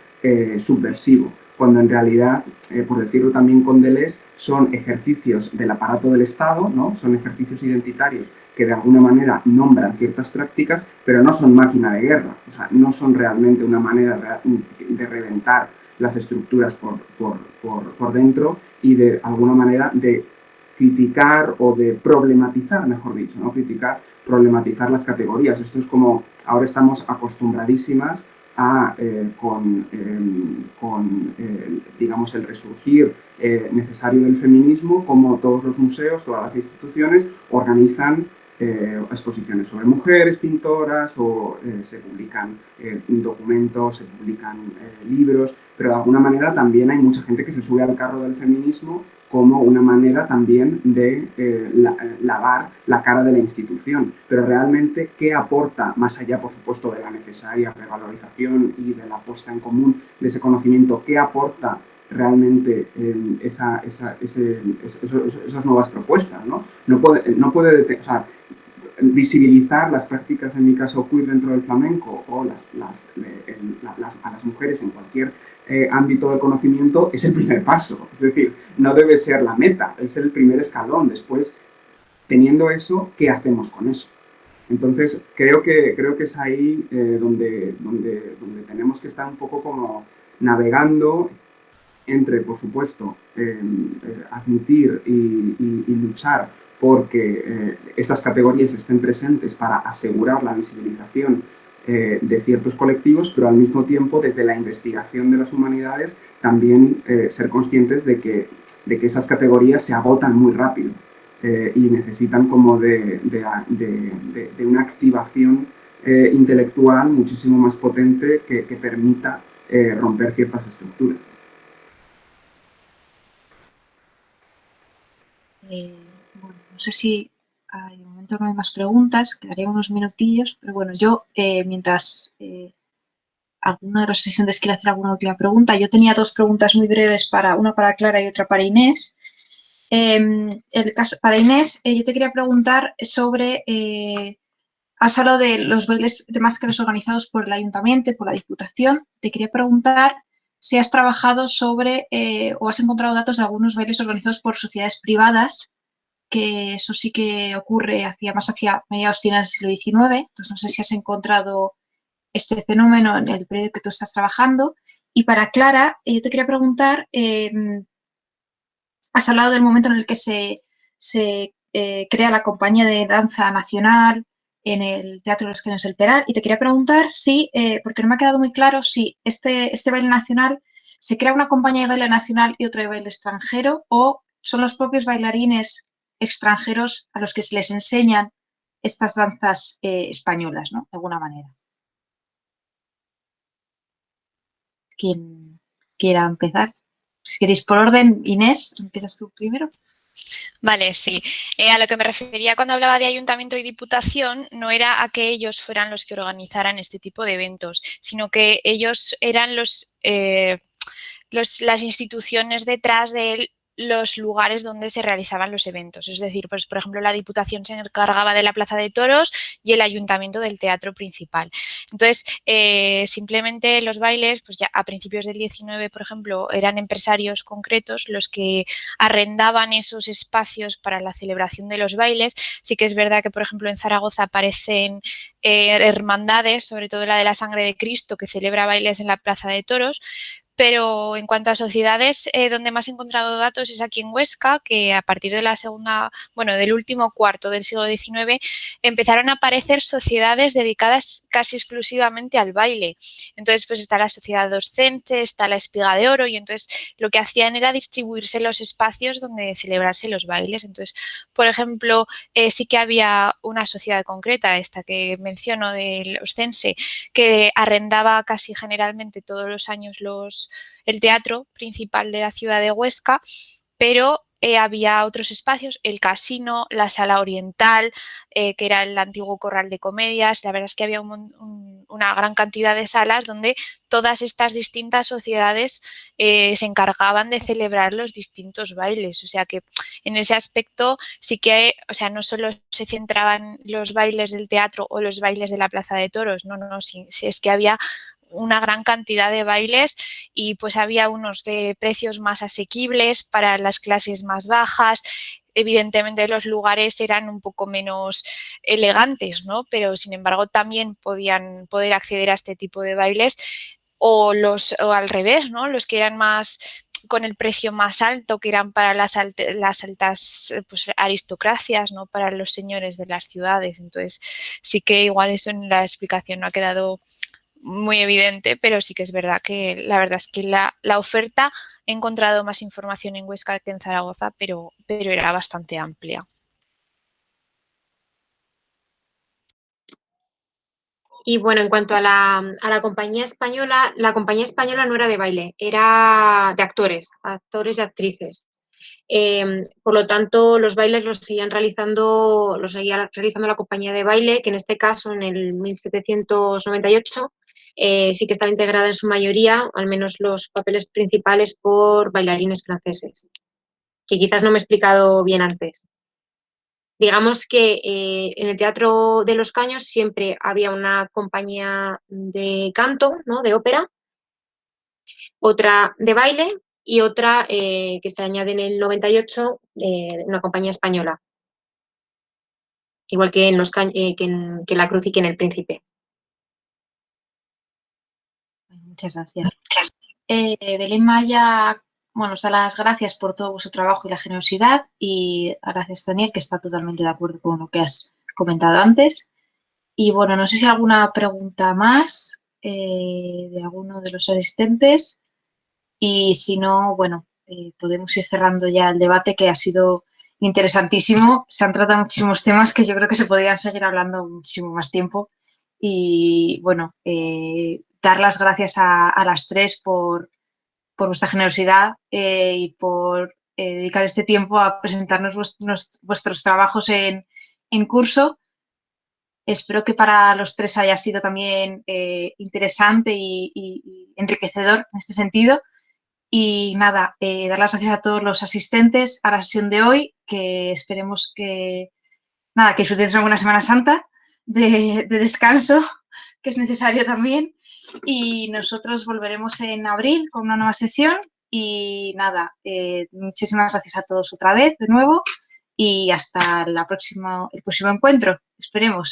D: subversivo, cuando en realidad, por decirlo también con Deleuze, son ejercicios del aparato del Estado, ¿no? Son ejercicios identitarios que de alguna manera nombran ciertas prácticas, pero no son máquina de guerra, o sea, no son realmente una manera de reventar las estructuras por dentro y de alguna manera de criticar o de problematizar, mejor dicho, ¿no? Problematizar las categorías. Esto es como ahora estamos acostumbradísimas a, digamos, el resurgir necesario del feminismo, como todos los museos, todas las instituciones organizan exposiciones sobre mujeres pintoras o se publican documentos, se publican libros, pero de alguna manera también hay mucha gente que se sube al carro del feminismo como una manera también de lavar la cara de la institución. Pero realmente, ¿qué aporta, más allá, por supuesto, de la necesaria revalorización y de la puesta en común de ese conocimiento, qué aporta realmente esas nuevas propuestas, ¿no? No puede o sea, visibilizar las prácticas, en mi caso, queer dentro del flamenco o a las mujeres en cualquier ámbito del conocimiento es el primer paso. Es decir, no debe ser la meta, es el primer escalón. Después, teniendo eso, ¿qué hacemos con eso? Entonces, creo que es ahí donde tenemos que estar un poco como navegando entre, por supuesto, admitir y luchar porque estas categorías estén presentes para asegurar la visibilización de ciertos colectivos, pero al mismo tiempo, desde la investigación de las humanidades, también ser conscientes de que esas categorías se agotan muy rápido y necesitan como de una activación intelectual muchísimo más potente que permita romper ciertas estructuras.
A: Bueno, no sé si de momento no hay más preguntas, quedaría unos minutillos, pero bueno, yo mientras alguno de los asistentes quiere hacer alguna última pregunta, yo tenía dos preguntas muy breves, una para Clara y otra para Inés. El caso, para Inés, yo te quería preguntar sobre, has hablado de los bailes de máscaras organizados por el ayuntamiento y por la diputación, te quería preguntar si has trabajado sobre o has encontrado datos de algunos bailes organizados por sociedades privadas, que eso sí que ocurre más hacia mediados finales del siglo XIX, entonces no sé si has encontrado este fenómeno en el periodo que tú estás trabajando. Y para Clara, yo te quería preguntar, has hablado del momento en el que se crea la compañía de danza nacional en el Teatro de los Cañones del Peral, y te quería preguntar si, porque no me ha quedado muy claro, si este baile nacional, se crea una compañía de baile nacional y otra de baile extranjero, o son los propios bailarines extranjeros a los que se les enseñan estas danzas españolas, ¿no? De alguna manera. ¿Quién quiera empezar? Si queréis por orden, Inés, empiezas tú primero.
C: Vale, sí. A lo que me refería cuando hablaba de ayuntamiento y diputación no era a que ellos fueran los que organizaran este tipo de eventos, sino que ellos eran las instituciones detrás de los lugares donde se realizaban los eventos. Es decir, pues, por ejemplo, la Diputación se encargaba de la Plaza de Toros y el Ayuntamiento del teatro principal. Entonces, simplemente los bailes, pues ya a principios del 19, por ejemplo, eran empresarios concretos los que arrendaban esos espacios para la celebración de los bailes. Sí que es verdad que, por ejemplo, en Zaragoza aparecen hermandades, sobre todo la de la Sangre de Cristo, que celebra bailes en la Plaza de Toros. Pero en cuanto a sociedades, donde más he encontrado datos es aquí en Huesca, que a partir de la segunda, bueno, del último cuarto del siglo XIX, empezaron a aparecer sociedades dedicadas casi exclusivamente al baile. Entonces, pues está la sociedad docente, está la Espiga de Oro, y entonces lo que hacían era distribuirse los espacios donde celebrarse los bailes. Entonces, por ejemplo, sí que había una sociedad concreta, esta que menciono del Oscense, que arrendaba casi generalmente todos los años el teatro principal de la ciudad de Huesca, pero había otros espacios, el casino, la sala oriental, que era el antiguo corral de comedias. La verdad es que había una gran cantidad de salas donde todas estas distintas sociedades se encargaban de celebrar los distintos bailes. O sea que en ese aspecto sí que, o sea, no solo se centraban los bailes del teatro o los bailes de la Plaza de Toros, no, sí, es que había una gran cantidad de bailes, y pues había unos de precios más asequibles para las clases más bajas. Evidentemente los lugares eran un poco menos elegantes, ¿no? Pero sin embargo también podían poder acceder a este tipo de bailes, o al revés, ¿no? Los que eran más con el precio más alto, que eran para las altas pues, aristocracias, ¿no? Para los señores de las ciudades. Entonces sí que igual eso en la explicación no ha quedado muy evidente, pero sí que es verdad que la verdad es que la oferta, he encontrado más información en Huesca que en Zaragoza, pero era bastante amplia.
B: Y bueno, en cuanto a la compañía española no era de baile, era de actores y actrices. Por lo tanto, los bailes los seguía realizando la compañía de baile, que en este caso, en el 1798, sí que estaba integrada en su mayoría, al menos los papeles principales, por bailarines franceses, que quizás no me he explicado bien antes. Digamos que en el Teatro de los Caños siempre había una compañía de canto, ¿no? De ópera, otra de baile y otra que se añade en el 98, una compañía española, igual que que en La Cruz y que en El Príncipe.
A: Muchas gracias. Belén Maya, bueno, os da las gracias por todo vuestro trabajo y la generosidad, y gracias, Daniel, que está totalmente de acuerdo con lo que has comentado antes. Y bueno, no sé si hay alguna pregunta más de alguno de los asistentes, y si no, bueno, podemos ir cerrando ya el debate, que ha sido interesantísimo. Se han tratado muchísimos temas que yo creo que se podrían seguir hablando muchísimo más tiempo. Y bueno, dar las gracias a las tres por vuestra generosidad y por dedicar este tiempo a presentarnos vuestros trabajos en curso. Espero que para los tres haya sido también interesante y enriquecedor en este sentido. Y nada, dar las gracias a todos los asistentes a la sesión de hoy, que esperemos que disfrutéis una buena Semana Santa de descanso, que es necesario también. Y nosotros volveremos en abril con una nueva sesión. Y nada, muchísimas gracias a todos otra vez de nuevo, y hasta el próximo encuentro, esperemos.